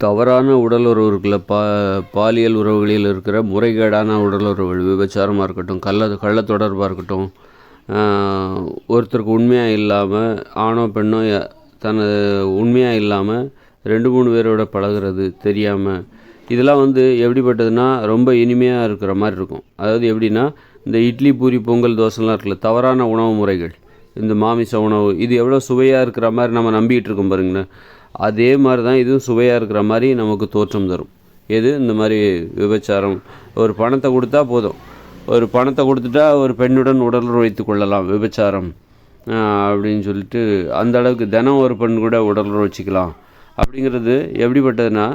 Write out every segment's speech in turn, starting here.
தவறான உடல் உறவு இருக்குல்ல, பாலியல் உறவுகளில் இருக்கிற முறைகேடான உடல் உறவுகள், விபச்சாரமாக இருக்கட்டும், கள்ள தொடர்பாக இருக்கட்டும், ஒருத்தருக்கு உண்மையாக இல்லாமல் ஆணோ பெண்ணோ தனது உண்மையாக இல்லாமல் 2-3 பேரோட பழகிறது தெரியாமல், இதெல்லாம் எப்படிப்பட்டதுன்னா ரொம்ப இனிமையாக இருக்கிற மாதிரி இருக்கும். அதாவது எப்படின்னா, இந்த இட்லி பூரி பொங்கல் தோசைலாம் இருக்குல்ல, தவறான உணவு முறைகள், இந்த மாமிச உணவு, இது எவ்வளோ சுவையாக இருக்கிற மாதிரி நம்ம நம்பிக்கிட்டு இருக்கோம் பாருங்களேன். அதே மாதிரி தான் இதுவும் சுவையாக இருக்கிற மாதிரி நமக்கு தோற்றம் தரும். எது இந்த மாதிரி விபச்சாரம். ஒரு பணத்தை கொடுத்தா போதும், ஒரு பணத்தை கொடுத்துட்டா ஒரு பெண்ணுடன் உடலுறவு வைத்து கொள்ளலாம், விபச்சாரம் அப்படின்னு சொல்லிட்டு அந்த அளவுக்கு தினம் ஒரு பெண் கூட உடலுறவு வச்சுக்கலாம். அப்படிங்கிறது எப்படிப்பட்டதுன்னா,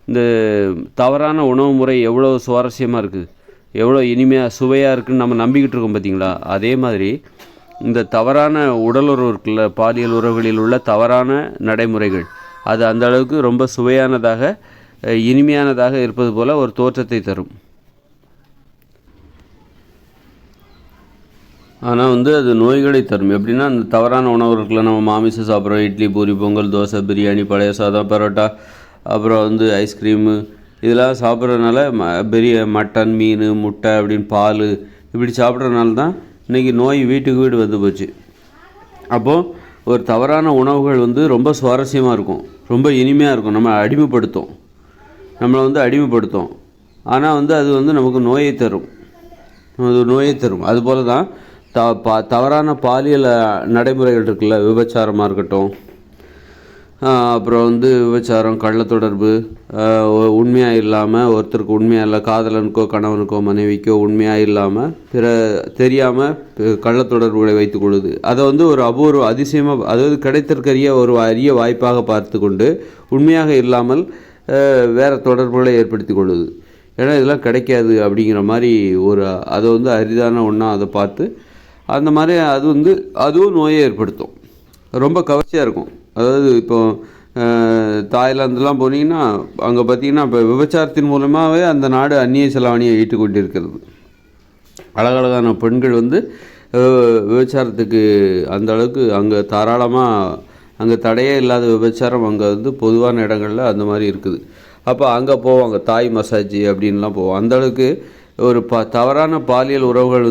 இந்த தவறான உணவு முறை எவ்வளோ சுவாரஸ்யமாக இருக்குது, எவ்வளோ இனிமையாக சுவையாக இருக்குதுன்னு நம்ம நம்பிக்கிட்டு இருக்கோம் பார்த்தீங்களா. அதே மாதிரி இந்த தவறான உடலுறவு இருக்குல்ல, பாலியல் உறவுகளில் உள்ள தவறான நடைமுறைகள், அது அந்த அளவுக்கு ரொம்ப சுவையானதாக இனிமையானதாக இருப்பது போல் ஒரு தோற்றத்தை தரும். ஆனால் அது நோய்களை தரும். எப்படின்னா, அந்த தவறான உணவு இருக்குல்ல, நம்ம மாமிசம் சாப்பிட்றோம், இட்லி பூரி பொங்கல் தோசை பிரியாணி பழைய சாதம் பரோட்டா, அப்புறம் ஐஸ்கிரீமு, இதெல்லாம் சாப்பிட்றதுனால பெரிய மட்டன் மீன் முட்டை அப்படின்னு பால் இப்படி சாப்பிட்றதுனால தான் இன்றைக்கி நோய் வீட்டுக்கு வீடு வந்து போச்சு. அப்போது ஒரு தவறான உணவுகள் ரொம்ப சுவாரஸ்யமாக இருக்கும், ரொம்ப இனிமையாக இருக்கும், நம்மளை அடிமைப்படுத்தும். ஆனால் அது நமக்கு நோயை தரும், அதுபோல் தான் தவறான பாலியல் நடைமுறைகள் இருக்குல்ல, விபச்சாரமாக இருக்கட்டும், அப்புறம் விபச்சாரம், கள்ள தொடர்பு, உண்மையாக இல்லாமல் ஒருத்தருக்கு உண்மையாக இல்லை, காதலனுக்கோ கணவனுக்கோ மனைவிக்கோ உண்மையாக இல்லாமல் தெரியாமல் கள்ள தொடர்புகளை வைத்து கொள்ளுது. அதை ஒரு அபூர்வ அதிசயமாக, அதாவது கிடைத்திருக்கிற ஒரு அரிய வாய்ப்பாக பார்த்து கொண்டு உண்மையாக இல்லாமல் வேறு தொடர்புகளை ஏற்படுத்தி கொள்ளுது. ஏன்னா இதெல்லாம் கிடைக்காது அப்படிங்கிற மாதிரி அதை அரிதான ஒன்றா அதை பார்த்து அந்த மாதிரி அதுவும் நோயை ஏற்படுத்தும். ரொம்ப கவர்ச்சியாக இருக்கும். அதாவது இப்போது தாய்லாந்துலாம் போனீங்கன்னா அங்கே பார்த்தீங்கன்னா இப்போ விபச்சாரத்தின் மூலமாகவே அந்த நாடு அந்நிய செலாவணியை ஈட்டு கொண்டிருக்கிறது. அழகழகான பெண்கள் விபச்சாரத்துக்கு அந்த அளவுக்கு அங்கே தாராளமாக, அங்கே தடையே இல்லாத விபச்சாரம் அங்கே பொதுவான இடங்களில் அந்த மாதிரி இருக்குது. அப்போ அங்கே போவாங்க, தாய் மசாஜ் அப்படின்லாம் போவோம். அந்தளவுக்கு ஒரு தவறான பாலியல் உறவுகள்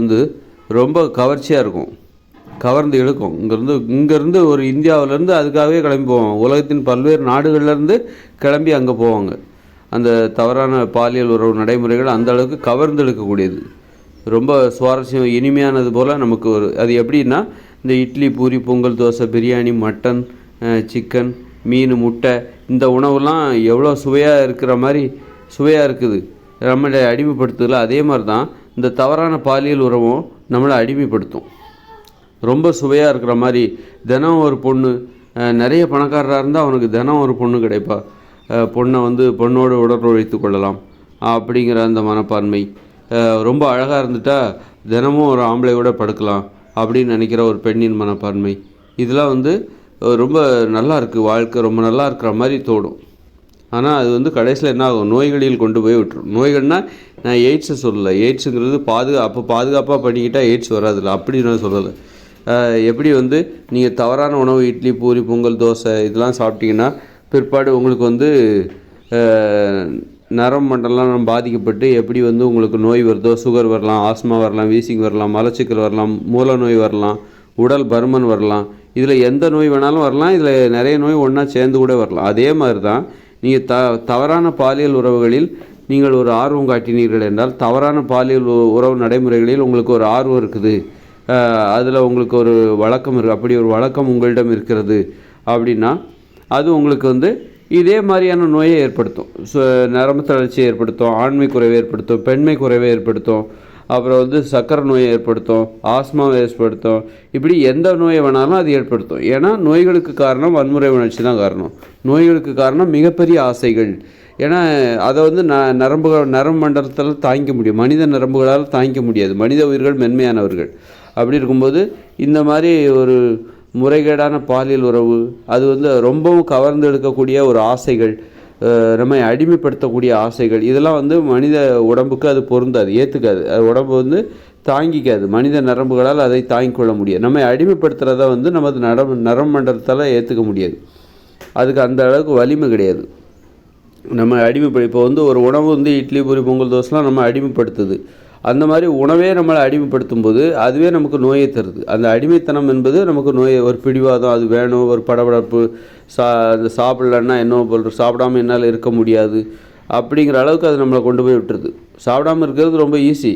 ரொம்ப கவர்ச்சியாக இருக்கும், கவர்ந்து இழுக்கும். இங்கேருந்து ஒரு இந்தியாவிலேருந்து அதுக்காகவே கிளம்பி போவாங்க, உலகத்தின் பல்வேறு நாடுகள்லேருந்து கிளம்பி அங்கே போவாங்க. அந்த தவறான பாலியல் உறவு நடைமுறைகள் அந்த அளவுக்கு கவர்ந்து இழுக்கக்கூடியது, ரொம்ப சுவாரஸ்யம் இனிமையானது போல் நமக்கு அது எப்படின்னா, இந்த இட்லி பூரி பொங்கல் தோசை பிரியாணி மட்டன் சிக்கன் மீன் முட்டை, இந்த உணவுலாம் எவ்வளோ சுவையாக இருக்கிற மாதிரி சுவையாக இருக்குது, நம்மளை அடிமைப்படுத்துதில்ல. அதே மாதிரி தான் இந்த தவறான பாலியல் உறவும் நம்மளை அடிமைப்படுத்தும், ரொம்ப சுவையாக இருக்கிற மாதிரி. தினம் ஒரு பொண்ணு, நிறைய பணக்காரராக இருந்தால் அவனுக்கு தினம் ஒரு பொண்ணு கிடைப்பா, பொண்ணோடு உடலுறவு வைத்து கொள்ளலாம் அப்படிங்கிற அந்த மனப்பான்மை. ரொம்ப அழகாக இருந்துட்டால் தினமும் ஒரு ஆம்பளையோட படுக்கலாம் அப்படின்னு நினைக்கிற ஒரு பெண்ணின் மனப்பான்மை. இதெல்லாம் ரொம்ப நல்லா இருக்குது, வாழ்க்கை ரொம்ப நல்லா இருக்கிற மாதிரி தோடும். ஆனால் அது கடைசியில் என்ன ஆகும், நோய்களில் கொண்டு போய் விட்டுரும். நோய்கள்னால் நான் எய்ட்ஸை சொல்லலை, எய்ட்ஸுங்கிறது பாதுகாப்பாக பண்ணிக்கிட்டால் எய்ட்ஸ் வராதில்ல, அப்படி நான் சொல்லலை. எப்படி நீங்கள் தவறான உணவு இட்லி பூரி பொங்கல் தோசை இதெல்லாம் சாப்பிட்டீங்கன்னா பிற்பாடு உங்களுக்கு நரம்பு மண்டலம் பாதிக்கப்பட்டு எப்படி உங்களுக்கு நோய் வருதோ, சுகர் வரலாம், ஆஸ்மா வரலாம், வீசிங் வரலாம், மலச்சிக்கல் வரலாம், மூல நோய் வரலாம், உடல் பருமன் வரலாம், இதில் எந்த நோய் வேணாலும் வரலாம். இதில் நிறைய நோய் ஒன்றா சேர்ந்து கூட வரலாம். அதே மாதிரி தான் நீங்கள் தவறான பாலியல் உறவுகளில் நீங்கள் ஒரு ஆர்வம் காட்டினீர்கள் என்றால், தவறான பாலியல் உறவு நடைமுறைகளில் உங்களுக்கு ஒரு ஆர்வம் இருக்குது, அதில் உங்களுக்கு ஒரு வழக்கம் இருக்குது, அப்படி ஒரு வழக்கம் உங்களிடம் இருக்கிறது அப்படின்னா அது உங்களுக்கு இதே மாதிரியான நோயை ஏற்படுத்தும். நரம்பு தளர்ச்சியை ஏற்படுத்தும், ஆண்மை குறைவை ஏற்படுத்தும், பெண்மை குறைவை ஏற்படுத்தும், அப்புறம் சக்கரை நோயை ஏற்படுத்தும், ஆஸ்மாவை ஏற்படுத்தும். இப்படி எந்த நோயை வேணாலும் அது ஏற்படுத்தும். ஏன்னா நோய்களுக்கு காரணம் வன்முறை உணர்ச்சி தான் காரணம். நோய்களுக்கு காரணம் மிகப்பெரிய ஆசைகள். ஏன்னா அதை நரம்பு மண்டலத்தில் தாங்கிக்க முடியும், மனித நரம்புகளால் தாங்கிக்க முடியாது. மனித உயிர்கள் மென்மையானவர்கள். அப்படி இருக்கும்போது இந்த மாதிரி ஒரு முறைகேடான பாலியல் உறவு அது ரொம்பவும் கவர்ந்து எடுக்கக்கூடிய ஒரு ஆசைகள், நம்மை அடிமைப்படுத்தக்கூடிய ஆசைகள், இதெல்லாம் மனித உடம்புக்கு அது பொருந்தாது, ஏற்றுக்காது. அது உடம்பு தாங்கிக்காது, மனித நரம்புகளால் அதை தாங்கிக் கொள்ள முடியாது. நம்மை அடிமைப்படுத்துகிறத நமது நரம்பு மண்டலத்தால் ஏற்றுக்க முடியாது, அதுக்கு அந்த அளவுக்கு வலிமை கிடையாது. நம்ம இப்போ வந்து ஒரு உணவு வந்து இட்லி பூரி பொங்கல் தோசைலாம் நம்ம அடிமைப்படுத்துது. அந்த மாதிரி உணவே நம்மளை அடிமைப்படுத்தும் போது அதுவே நமக்கு நோயை தருது. அந்த அடிமைத்தனம் என்பது நமக்கு நோயை, ஒரு பிடிவாதம், அது வேணும், ஒரு படபடப்பு, அது சாப்பிட்லன்னா என்ன போல், சாப்பிடாமல் என்னால் இருக்க முடியாது அப்படிங்கிற அளவுக்கு அது நம்மளை கொண்டு போய் விட்டுருது. சாப்பிடாமல் இருக்கிறது ரொம்ப ஈஸி,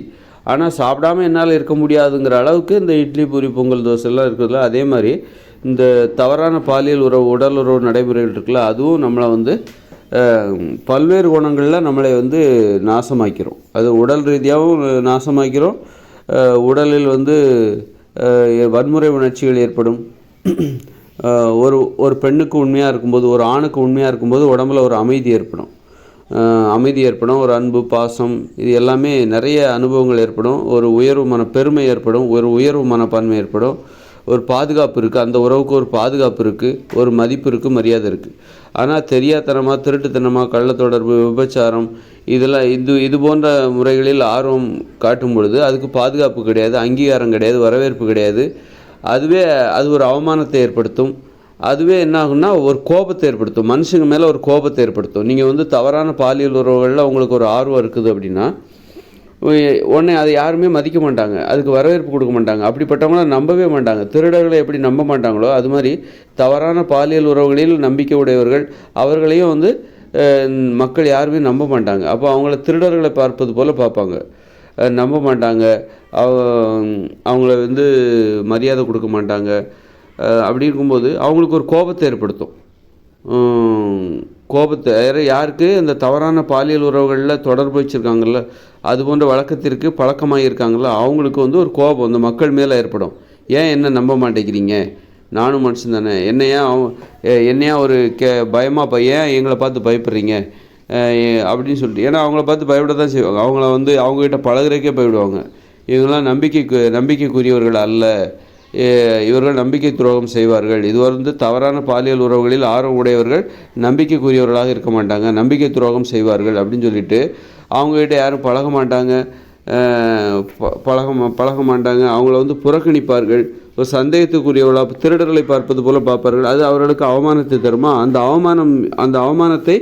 ஆனால் சாப்பிடாமல் என்னால் இருக்க முடியாதுங்கிற அளவுக்கு இந்த இட்லி பூரி பொங்கல் தோசைலாம் இருக்கிறதுல. அதே மாதிரி இந்த தவறான பாலியல் உறவு, உடல் உறவு நடைமுறைகள் இருக்குல்ல, அதுவும் நம்மளை வந்து பல்வேறு குணங்களில் நம்மளை வந்து நாசமாக்கிறோம். அது உடல் ரீதியாகவும் நாசமாக்கிறோம். உடலில் வந்து வன்முறை உணர்ச்சிகள் ஏற்படும். ஒரு ஒரு பெண்ணுக்கு உண்மையாக இருக்கும்போது, ஒரு ஆணுக்கு உண்மையாக இருக்கும்போது உடம்புல ஒரு அமைதி ஏற்படும். ஒரு அன்பு, பாசம், இது எல்லாமே நிறைய அனுபவங்கள் ஏற்படும். ஒரு உயர்வு பெருமை ஏற்படும். ஒரு உயர்வு மனப்பான்மை ஏற்படும். ஒரு பாதுகாப்பு இருக்குது, அந்த உறவுக்கு ஒரு பாதுகாப்பு இருக்குது, ஒரு மதிப்பு இருக்குது, மரியாதை இருக்குது. ஆனால் தெரியாதனமாக, திருட்டுத்தனமாக, கள்ளத்தொடர்பு, விபச்சாரம், இதெல்லாம் இது போன்ற முறைகளில் ஆர்வம் காட்டும் பொழுது அதுக்கு பாதுகாப்பு கிடையாது, அங்கீகாரம் கிடையாது, வரவேற்பு கிடையாது. அது ஒரு அவமானத்தை ஏற்படுத்தும். அதுவே என்ன ஆகும்னா ஒரு கோபத்தை ஏற்படுத்தும், மனுஷங்க மேலே ஒரு கோபத்தை ஏற்படுத்தும். நீங்கள் வந்து தவறான பாலியல் உறவுகளில் உங்களுக்கு ஒரு ஆர்வம் இருக்குது அப்படின்னா உடனே அதை யாருமே மதிக்க மாட்டாங்க, அதுக்கு வரவேற்பு கொடுக்க மாட்டாங்க. அப்படிப்பட்டவங்கள நம்பவே மாட்டாங்க. திருடர்களை எப்படி நம்ப மாட்டாங்களோ அது மாதிரி தவறான பாலியல் உறவுகளில் நம்பிக்கை உடையவர்கள், அவர்களையும் வந்து மக்கள் யாருமே நம்ப மாட்டாங்க. அப்போ அவங்கள திருடர்களை பார்ப்பது போல் பார்ப்பாங்க, நம்ப மாட்டாங்க. அவங்கள வந்து மரியாதை கொடுக்க மாட்டாங்க. அப்படி இருக்கும்போது அவங்களுக்கு ஒரு கோபத்தை ஏற்படுத்தும். யாருக்கு இந்த தவறான பாலியல் உறவுகளில் தொடர்பு வச்சுருக்காங்கல்ல, அது போன்ற வழக்கத்திற்கு பழக்கமாக இருக்காங்கள்ல, அவங்களுக்கு வந்து ஒரு கோபம் இந்த மக்கள் மேலே ஏற்படும். ஏன் என்ன நம்ப மாட்டேங்கிறீங்க, நானும் மனுஷன் தானே, என்னையா ஒரு பயமாக ஏன் எங்களை பார்த்து பயப்படுறீங்க அப்படின்னு சொல்லிட்டு. ஏன்னா அவங்கள பார்த்து பயப்பட தான் செய்வாங்க. அவங்கள வந்து அவங்ககிட்ட பழகுறதுக்கே பயப்படுவாங்க. இவங்களாம் நம்பிக்கைக்குரியவர்கள் அல்ல, இவர்கள் நம்பிக்கை துரோகம் செய்வார்கள். இது வந்து தவறான பாலியல் உறவுகளில் ஆர்வம் உடையவர்கள் நம்பிக்கைக்குரியவர்களாக இருக்க மாட்டாங்க, நம்பிக்கை துரோகம் செய்வார்கள் அப்படின்னு சொல்லிட்டு அவங்ககிட்ட யாரும் பழக மாட்டாங்க. அவங்கள வந்து புறக்கணிப்பார்கள். ஒரு சந்தேகத்துக்குரியவர்களாக திருடர்களை பார்ப்பது போல் பார்ப்பார்கள். அது அவர்களுக்கு அவமானத்தை தருமா? அந்த அவமானத்தை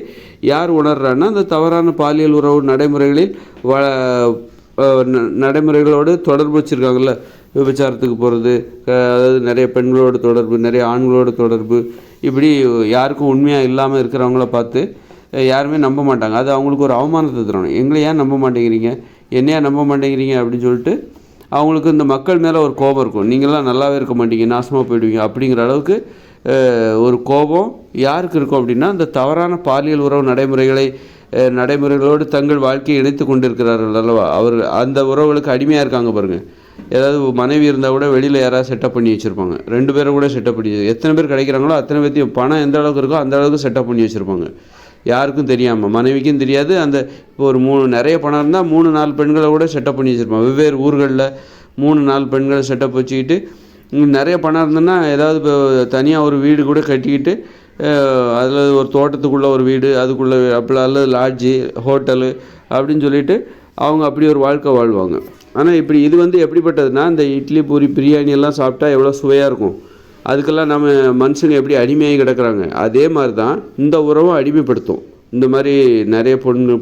யார் உணர்றான்னா அந்த தவறான பாலியல் உறவு நடைமுறைகளோடு தொடர்பு வச்சுருக்காங்கல்ல, விபச்சாரத்துக்கு போகிறது, அதாவது நிறைய பெண்களோட தொடர்பு, நிறைய ஆண்களோட தொடர்பு, இப்படி யாருக்கும் உண்மையாக இல்லாமல் இருக்கிறவங்கள பார்த்து யாருமே நம்ப மாட்டாங்க. அது அவங்களுக்கு ஒரு அவமானத்தை தரணும். எங்களை ஏன் நம்ப மாட்டேங்கிறீங்க, என்னையா நம்ப மாட்டேங்கிறீங்க அப்படின்னு சொல்லிட்டு அவங்களுக்கு இந்த மக்கள் மேலே ஒரு கோபம் இருக்கும். நீங்களாம் நல்லாவே இருக்க மாட்டீங்க, நாசமாக போயிடுவீங்க அப்படிங்கிற அளவுக்கு ஒரு கோபம் யாருக்கு இருக்கும் அப்படின்னா இந்த தவறான பாலியல் உறவு நடைமுறைகளோடு தங்கள் வாழ்க்கையை இணைத்து கொண்டிருக்கிறார்கள் அல்லவா, அந்த உறவுகளுக்கு அடிமையாக இருக்காங்க பாருங்கள். ஏதாவது மனைவி இருந்தால் கூட வெளியில் யாராவது செட்டப் பண்ணி வச்சுருப்பாங்க, 2 பேரை கூட செட்டப் பண்ணி, எத்தனை பேர் கிடைக்கிறாங்களோ அத்தனை பேர்த்தையும் பணம் எந்த அளவுக்கு இருக்கோ அந்த அளவுக்கு செட்டப் பண்ணி வச்சுருப்பாங்க. யாருக்கும் தெரியாமல், மனைவிக்கும் தெரியாது. இப்போ ஒரு நிறைய பணம் இருந்தால் 3-4 பெண்களை கூட செட்டப் பண்ணி வச்சுருப்பாங்க. வெவ்வேறு ஊர்களில் 3-4 பெண்களை செட்டப் வச்சுக்கிட்டு, நிறைய பணம் இருந்ததுன்னா ஏதாவது இப்போ தனியாக ஒரு வீடு கூட கட்டிக்கிட்டு, அதில் ஒரு தோட்டத்துக்குள்ளே ஒரு வீடு, அதுக்குள்ளே அல்லது லாட்ஜி, ஹோட்டலு அப்படின்னு சொல்லிட்டு அவங்க அப்படி ஒரு வாழ்க்கை வாழ்வாங்க. ஆனால் இது வந்து எப்படிப்பட்டதுன்னா, இந்த இட்லி பூரி பிரியாணி எல்லாம் சாப்பிட்டா எவ்வளோ சுவையாக இருக்கும், அதுக்கெல்லாம் நம்ம மனுஷங்க எப்படி அடிமையாகி கிடக்கிறாங்க. அதே மாதிரி தான் இந்த உறவும் அடிமைப்படுத்தும். இந்த மாதிரி நிறைய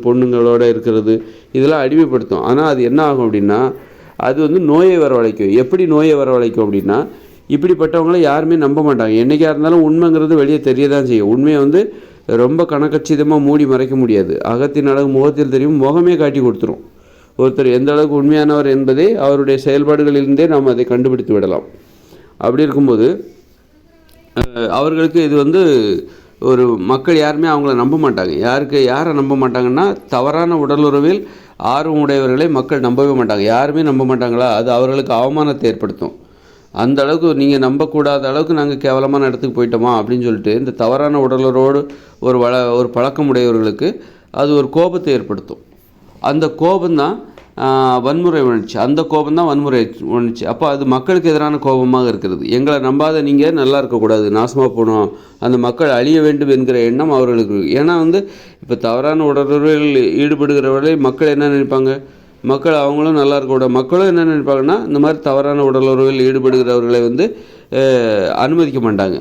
பொண்ணுங்களோடு இருக்கிறது இதெல்லாம் அடிமைப்படுத்தும். ஆனால் அது என்ன ஆகும் அப்படின்னா அது வந்து நோயை வரவழைக்கும். எப்படி நோயை வரவழைக்கும் அப்படின்னா, இப்படிப்பட்டவங்கள யாருமே நம்ப மாட்டாங்க. என்றைக்காக இருந்தாலும் உண்மைங்கிறது வெளியே தெரிய தான் செய்யும். உண்மையை வந்து ரொம்ப கணக்கச்சிதமாக மூடி மறைக்க முடியாது. அகத்தின் அழகு முகத்தில் தெரியும், முகமே காட்டி கொடுத்துரும். ஒருத்தர் எந்த அளவுக்கு உண்மையானவர் என்பதை அவருடைய செயல்பாடுகளிலிருந்தே நாம் அதை கண்டுபிடித்து விடலாம். அப்படி இருக்கும்போது அவர்களுக்கு இது வந்து ஒரு மக்கள் யாருமே அவங்கள நம்ப மாட்டாங்க. யாரை நம்ப மாட்டாங்கன்னா, தவறான உடலுறவில் ஆர்வம் உடையவர்களை மக்கள் நம்பவே மாட்டாங்க. யாருமே நம்ப மாட்டாங்களா, அது அவர்களுக்கு அவமானத்தை ஏற்படுத்தும். அந்த அளவுக்கு நீங்கள் நம்பக்கூடாத அளவுக்கு நாங்கள் கேவலமான இடத்துக்கு போயிட்டோமா அப்படின்னு சொல்லிட்டு இந்த தவறான உடலுறவோடு ஒரு பழக்கம் உடையவர்களுக்கு அது ஒரு கோபத்தை ஏற்படுத்தும். அந்த கோபம்தான் வன்முறை உணர்ச்சி. அந்த கோபம்தான் வன்முறை உணர்ச்சி. அப்போ அது மக்களுக்கு எதிரான கோபமாக இருக்கிறது. எங்களை நம்பாத நீங்கள் நல்லா இருக்கக்கூடாது, நாசமாக போகணும், அந்த மக்கள் அழிய வேண்டும் என்கிற எண்ணம் அவர்களுக்கு. ஏன்னா வந்து இப்போ தவறான உடலுறவில் ஈடுபடுகிறவர்களை மக்கள் என்ன நினைப்பாங்க, மக்கள் அவங்களும் நல்லா இருக்கக்கூடாது. மக்களும் என்ன நினைப்பாங்கன்னா, இந்த மாதிரி தவறான உடலுறவில் ஈடுபடுகிறவர்களை வந்து அனுமதிக்க மாட்டாங்க.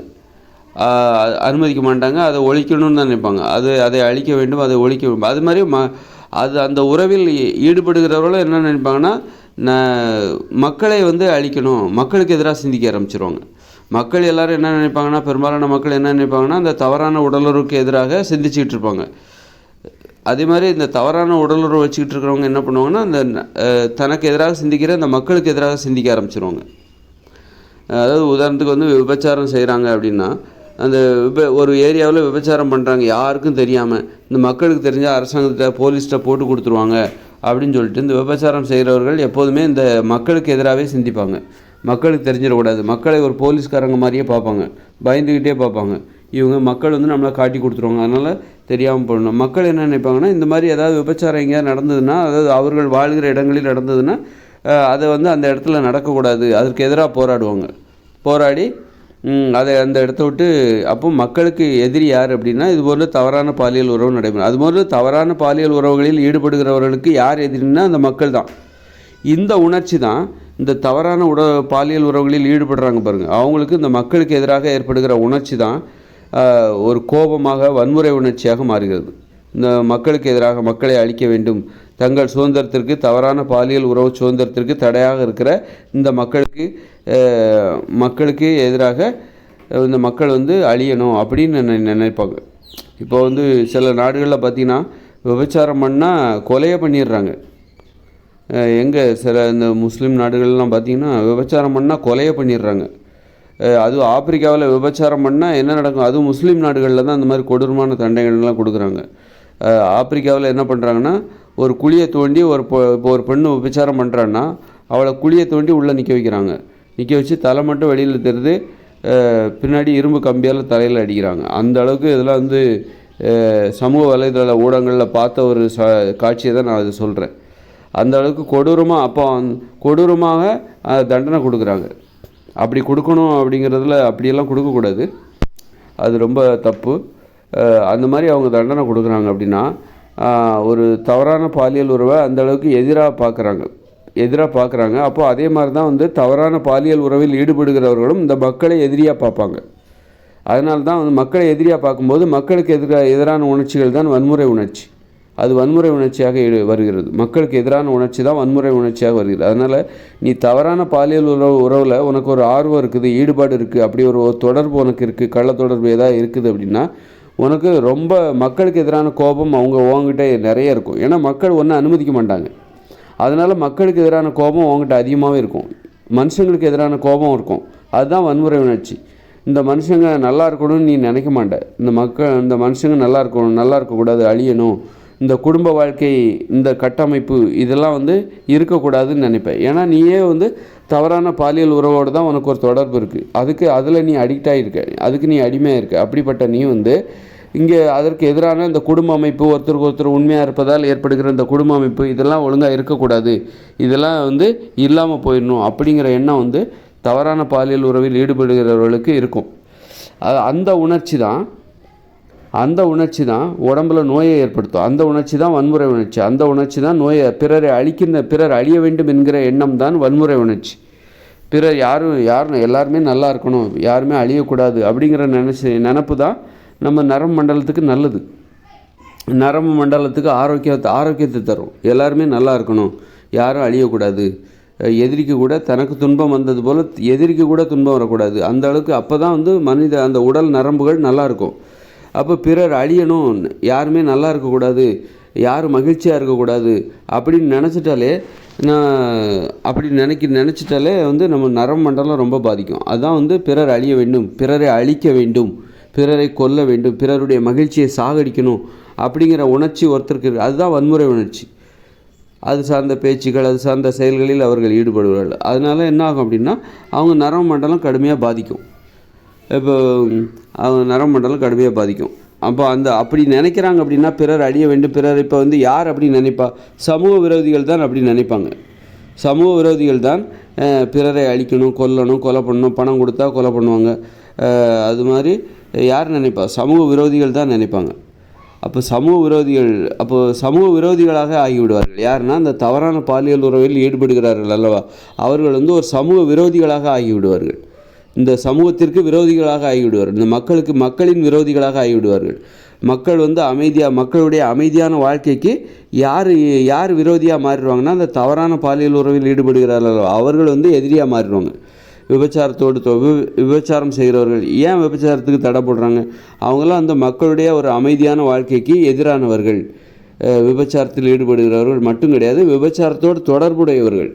அனுமதிக்க மாட்டாங்க. அதை ஒழிக்கணும்னு தான் நினைப்பாங்க. அதை அழிக்க வேண்டும், அதை ஒழிக்க வேண்டும். அது மாதிரி அந்த உறவில் ஈடுபடுகிறவர்களும் என்ன நினைப்பாங்கன்னா, மக்களை அழிக்கணும், மக்களுக்கு எதிராக சிந்திக்க ஆரம்பிச்சிருவாங்க. மக்கள் எல்லோரும் என்ன நினைப்பாங்கன்னா, பெரும்பாலான மக்கள் என்ன நினைப்பாங்கன்னா, இந்த தவறான உடலுறவுக்கு எதிராக சிந்திச்சுக்கிட்டு இருப்பாங்க. அதே மாதிரி இந்த தவறான உடலுறவு வச்சுக்கிட்டு இருக்கிறவங்க என்ன பண்ணுவாங்கன்னா, அந்த தனக்கு எதிராக சிந்திக்கிற அந்த மக்களுக்கு எதிராக சிந்திக்க ஆரம்பிச்சிருவாங்க. அதாவது உதாரணத்துக்கு விபச்சாரம் செய்கிறாங்க அப்படின்னா, அந்த ஒரு ஏரியாவில் விபச்சாரம் பண்ணுறாங்க, யாருக்கும் தெரியாமல், இந்த மக்களுக்கு தெரிஞ்சால் அரசாங்கத்தை போலீஸ்கிட்ட போட்டு கொடுத்துருவாங்க அப்படின்னு சொல்லிட்டு இந்த விபச்சாரம் செய்கிறவர்கள் எப்போதுமே இந்த மக்களுக்கு எதிராகவே சிந்திப்பாங்க. மக்களுக்கு தெரிஞ்சிடக்கூடாது, மக்களை ஒரு போலீஸ்காரங்க மாதிரியே பார்ப்பாங்க, பயந்துக்கிட்டே பார்ப்பாங்க. இவங்க மக்கள் நம்மளை காட்டி கொடுத்துருவாங்க, அதனால் தெரியாமல் போடணும். மக்கள் என்ன நினைப்பாங்கன்னா, இந்த மாதிரி ஏதாவது விபச்சாரம் எங்கேயாவது நடந்ததுன்னா, அதாவது அவர்கள் வாழ்கிற இடங்களில் நடந்ததுன்னா அதை அந்த இடத்துல நடக்கக்கூடாது, அதற்கு எதிராக போராடுவாங்க. போராடி அதை அந்த இடத்த விட்டு, அப்போ மக்களுக்கு எதிரி யார் அப்படின்னா, இதுபோல் தவறான பாலியல் உறவு நடைபெறும். அதுபோல் தவறான பாலியல் உறவுகளில் ஈடுபடுகிறவர்களுக்கு யார் எதிரின்னா அந்த மக்கள் தான். இந்த உணர்ச்சி தான் இந்த தவறான பாலியல் உறவுகளில் ஈடுபடுறாங்க பாருங்கள், அவங்களுக்கு இந்த மக்களுக்கு எதிராக ஏற்படுகிற உணர்ச்சி தான் ஒரு கோபமாக, வன்முறை உணர்ச்சியாக மாறுகிறது. இந்த மக்களுக்கு எதிராக, மக்களை அழிக்க வேண்டும், தங்கள் சுதந்திரத்திற்கு, தவறான பாலியல் உறவு சுதந்திரத்திற்கு தடையாக இருக்கிற இந்த மக்களுக்கு எதிராக இந்த மக்கள் அழியணும் அப்படின்னு நினைப்பாங்க. இப்போ சில நாடுகளில் பார்த்திங்கன்னா, விபச்சாரம் பண்ணால் கொலையை பண்ணிடுறாங்க. சில இந்த முஸ்லீம் நாடுகள்லாம் பார்த்திங்கன்னா, விபச்சாரம் பண்ணால் கொலையை பண்ணிடுறாங்க. அதுவும் ஆப்பிரிக்காவில் விபச்சாரம் பண்ணால் என்ன நடக்கும், அதுவும் முஸ்லீம் நாடுகளில் தான் அந்த மாதிரி கொடூரமான தண்டனைகள்லாம் கொடுக்குறாங்க. ஆப்பிரிக்காவில் என்ன பண்ணுறாங்கன்னா, ஒரு குழியை தோண்டி இப்போ ஒரு பெண்ணு விபச்சாரம் பண்ணுறான்னா அவளை குழியை தோண்டி உள்ளே நிற்க வைக்கிறாங்க. நிற்க வச்சு தலை மட்டும் வெளியில் தெரிது, பின்னாடி இரும்பு கம்பியால் தலையில் அடிக்கிறாங்க. அந்த அளவுக்கு இதெல்லாம் சமூக வலைதள ஊடகங்களில் பார்த்த ஒரு காட்சியை தான் நான் அதை சொல்கிறேன். அந்த அளவுக்கு கொடூரமாக தண்டனை கொடுக்குறாங்க. அப்படி கொடுக்கணும் அப்படிங்கிறதுல அப்படியெல்லாம் கொடுக்கக்கூடாது, அது ரொம்ப தப்பு. அந்த மாதிரி அவங்க தண்டனை கொடுக்குறாங்க அப்படின்னா, ஒரு தவறான பாலியல் உறவை அந்த அளவுக்கு எதிராக பார்க்குறாங்க. அப்போது அதே மாதிரி தான் தவறான பாலியல் உறவில் ஈடுபடுகிறவர்களும் இந்த மக்களை எதிரியாக பார்ப்பாங்க. அதனால தான் மக்களை எதிரியாக பார்க்கும்போது மக்களுக்கு எதிரான உணர்ச்சிகள் தான் வன்முறை உணர்ச்சி. அது வன்முறை உணர்ச்சியாக வருகிறது. மக்களுக்கு எதிரான உணர்ச்சி தான் வன்முறை உணர்ச்சியாக வருகிறது. அதனால் நீ தவறான பாலியல் உறவில் உனக்கு ஒரு ஆர்வம் இருக்குது, ஈடுபாடு இருக்குது, அப்படி ஒரு தொடர்பு உனக்கு இருக்குது, கள்ள தொடர்பு ஏதாவது இருக்குது அப்படின்னா, உனக்கு ரொம்ப மக்களுக்கு எதிரான கோபம் உங்ககிட்ட நிறைய இருக்கும். ஏன்னா மக்கள் ஒன்றும் அனுமதிக்க மாட்டாங்க. அதனால் மக்களுக்கு எதிரான கோபம் உங்ககிட்ட அதிகமாகவே இருக்கும். மனுஷங்களுக்கு எதிரான கோபம் இருக்கும். அதுதான் வன்முறை உணர்ச்சி. இந்த மனுஷங்க நல்லா இருக்கணும்னு நீ நினைக்க மாட்டேன். இந்த மனுஷங்க நல்லா இருக்கக்கூடாது, அழியணும், இந்த குடும்ப வாழ்க்கை, இந்த கட்டமைப்பு இதெல்லாம் இருக்கக்கூடாதுன்னு நினைப்பேன். ஏன்னா நீயே தவறான பாலியல் உறவோடு தான் உனக்கு ஒரு தொடர்பு இருக்குது, அதில் நீ அடிக்ட் ஆகிருக்க, அதுக்கு நீ அடிமையாக இருக்க. அப்படிப்பட்ட நீ இங்கே அதற்கு எதிரான இந்த குடும்ப அமைப்பு, ஒருத்தருக்கு ஒருத்தர் உண்மையாக இருப்பதால் ஏற்படுகிற இந்த குடும்ப அமைப்பு இதெல்லாம் ஒழுங்காக இருக்கக்கூடாது, இதெல்லாம் இல்லாமல் போயிடணும் அப்படிங்கிற எண்ணம் தவறான பாலியல் உறவில் ஈடுபடுகிறவர்களுக்கு இருக்கும். அந்த உணர்ச்சி தான் உடம்புல நோயை ஏற்படுத்தும். அந்த உணர்ச்சி தான் வன்முறை உணர்ச்சி. அந்த உணர்ச்சி தான் பிறர் அழிய வேண்டும் என்கிற எண்ணம் தான் வன்முறை உணர்ச்சி. பிறர் யாரும் எல்லாருமே நல்லா இருக்கணும், யாருமே அழியக்கூடாது அப்படிங்கிற நினப்பு தான் நம்ம நரம்பு மண்டலத்துக்கு நல்லது. நரம்பு மண்டலத்துக்கு ஆரோக்கியத்தை தரும். எல்லாருமே நல்லா இருக்கணும், யாரும் அழியக்கூடாது, எதிரிக்கு கூட தனக்கு துன்பம் வந்தது போல் எதிரிக்கு கூட துன்பம் வரக்கூடாது. அந்த அளவுக்கு அப்போ தான் அந்த உடல் நரம்புகள் நல்லாயிருக்கும். அப்போ பிறர் அழியணும், யாருமே நல்லா இருக்கக்கூடாது, யாரும் மகிழ்ச்சியாக இருக்கக்கூடாது அப்படின்னு நினச்சிட்டாலே நம்ம நரம்பு மண்டலம் ரொம்ப பாதிக்கும். அதுதான் பிறர் அழிய வேண்டும், பிறரை அழிக்க வேண்டும், பிறரை கொல்ல வேண்டும், பிறருடைய மகிழ்ச்சியை சாகடிக்கணும் அப்படிங்கிற உணர்ச்சி ஒருத்தருக்கு. அதுதான் வன்முறை உணர்ச்சி. அது சார்ந்த பேச்சுக்கள், அது சார்ந்த செயல்களில் அவர்கள் ஈடுபடுவார்கள். அதனால் என்ன ஆகும் அப்படின்னா, அவங்க நரம்பு மண்டலம் கடுமையாக பாதிக்கும். இப்போ அவங்க நரம்பு மண்டலம் கடுமையாக பாதிக்கும். அப்போ அப்படி நினைக்கிறாங்க அப்படின்னா, பிறர் அழிய வேண்டும், பிறர் இப்போ யார் அப்படி நினைப்பா? சமூக விரோதிகள் தான் அப்படி நினைப்பாங்க. சமூக விரோதிகள் தான் பிறரை அழிக்கணும், கொல்லணும், கொலை பண்ணணும், பணம் கொடுத்தா கொலை பண்ணுவாங்க. அது மாதிரி யார் நினைப்பா? சமூக விரோதிகள் தான் நினைப்பாங்க. அப்போ சமூக விரோதிகளாக ஆகிவிடுவார்கள். யாருன்னா அந்த தவறான பாலியல் உறவில் ஈடுபடுகிறார்கள் அல்லவா, அவர்கள் ஒரு சமூக விரோதிகளாக ஆகிவிடுவார்கள். இந்த சமூகத்திற்கு விரோதிகளாக ஆகிவிடுவார்கள். இந்த மக்களின் விரோதிகளாக ஆகிவிடுவார்கள். மக்கள் அமைதியாக, மக்களுடைய அமைதியான வாழ்க்கைக்கு யார் விரோதியாக மாறிடுவாங்கன்னா, அந்த தவறான பாலியல் உறவில் ஈடுபடுகிறார்களோ அவர்கள் எதிரியாக மாறிடுவாங்க. விபச்சாரம் செய்கிறவர்கள் ஏன் விபச்சாரத்துக்கு தடை போடுறாங்க? அவங்களாம் அந்த மக்களுடைய ஒரு அமைதியான வாழ்க்கைக்கு எதிரானவர்கள். விபச்சாரத்தில் ஈடுபடுகிறவர்கள் மட்டும் கிடையாது, விபச்சாரத்தோடு தொடர்புடையவர்கள்.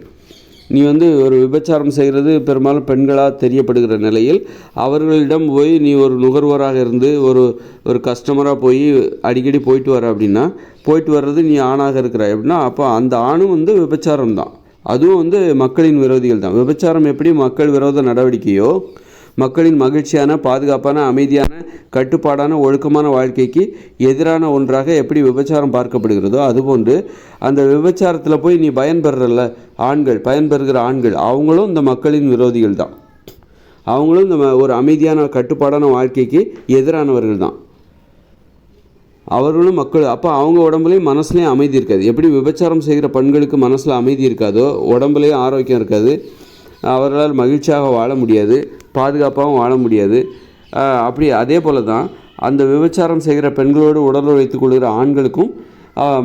நீ ஒரு விபச்சாரம் செய்கிறது பெரும்பாலும் பெண்களாக தெரியப்படுகிற நிலையில் அவர்களிடம் போய் நீ ஒரு நுகர்வோராக இருந்து ஒரு கஸ்டமராக போய் அடிக்கடி போயிட்டு வர அப்படின்னா, போயிட்டு வர்றது நீ ஆணாக இருக்கிறாய் அப்படின்னா, அப்போ அந்த ஆணும் விபச்சாரம் தான். அதுவும் மக்களின் விரோதிகள் தான். விபச்சாரம் எப்படி மக்கள் விரோத நடவடிக்கையோ, மக்களின் மகிழ்ச்சியான, பாதுகாப்பான, அமைதியான, கட்டுப்பாடான, ஒழுக்கமான வாழ்க்கைக்கு எதிரான ஒன்றாக எப்படி விபச்சாரம் பார்க்கப்படுகிறதோ, அதுபோன்று அந்த விபச்சாரத்தில் போய் நீ பயன்பெறுகிற ஆண்கள் அவங்களும் இந்த மக்களின் விரோதிகள் தான். அவங்களும் இந்த ஒரு அமைதியான, கட்டுப்பாடான வாழ்க்கைக்கு எதிரானவர்கள் தான். அவர்களும் மக்கள். அப்போ அவங்க உடம்புலையும் மனசுலேயும் அமைதி இருக்காது. எப்படி விபச்சாரம் செய்கிற பெண்களுக்கு மனசில் அமைதி இருக்காதோ, உடம்புலேயும் ஆரோக்கியம் இருக்காது, அவர்களால் மகிழ்ச்சியாக வாழ முடியாது, பாதுகாப்பாகவும் வாழ முடியாது. அதே போல் தான் அந்த விபச்சாரம் செய்கிற பெண்களோடு உடல் வைத்துக் கொள்கிற ஆண்களுக்கும்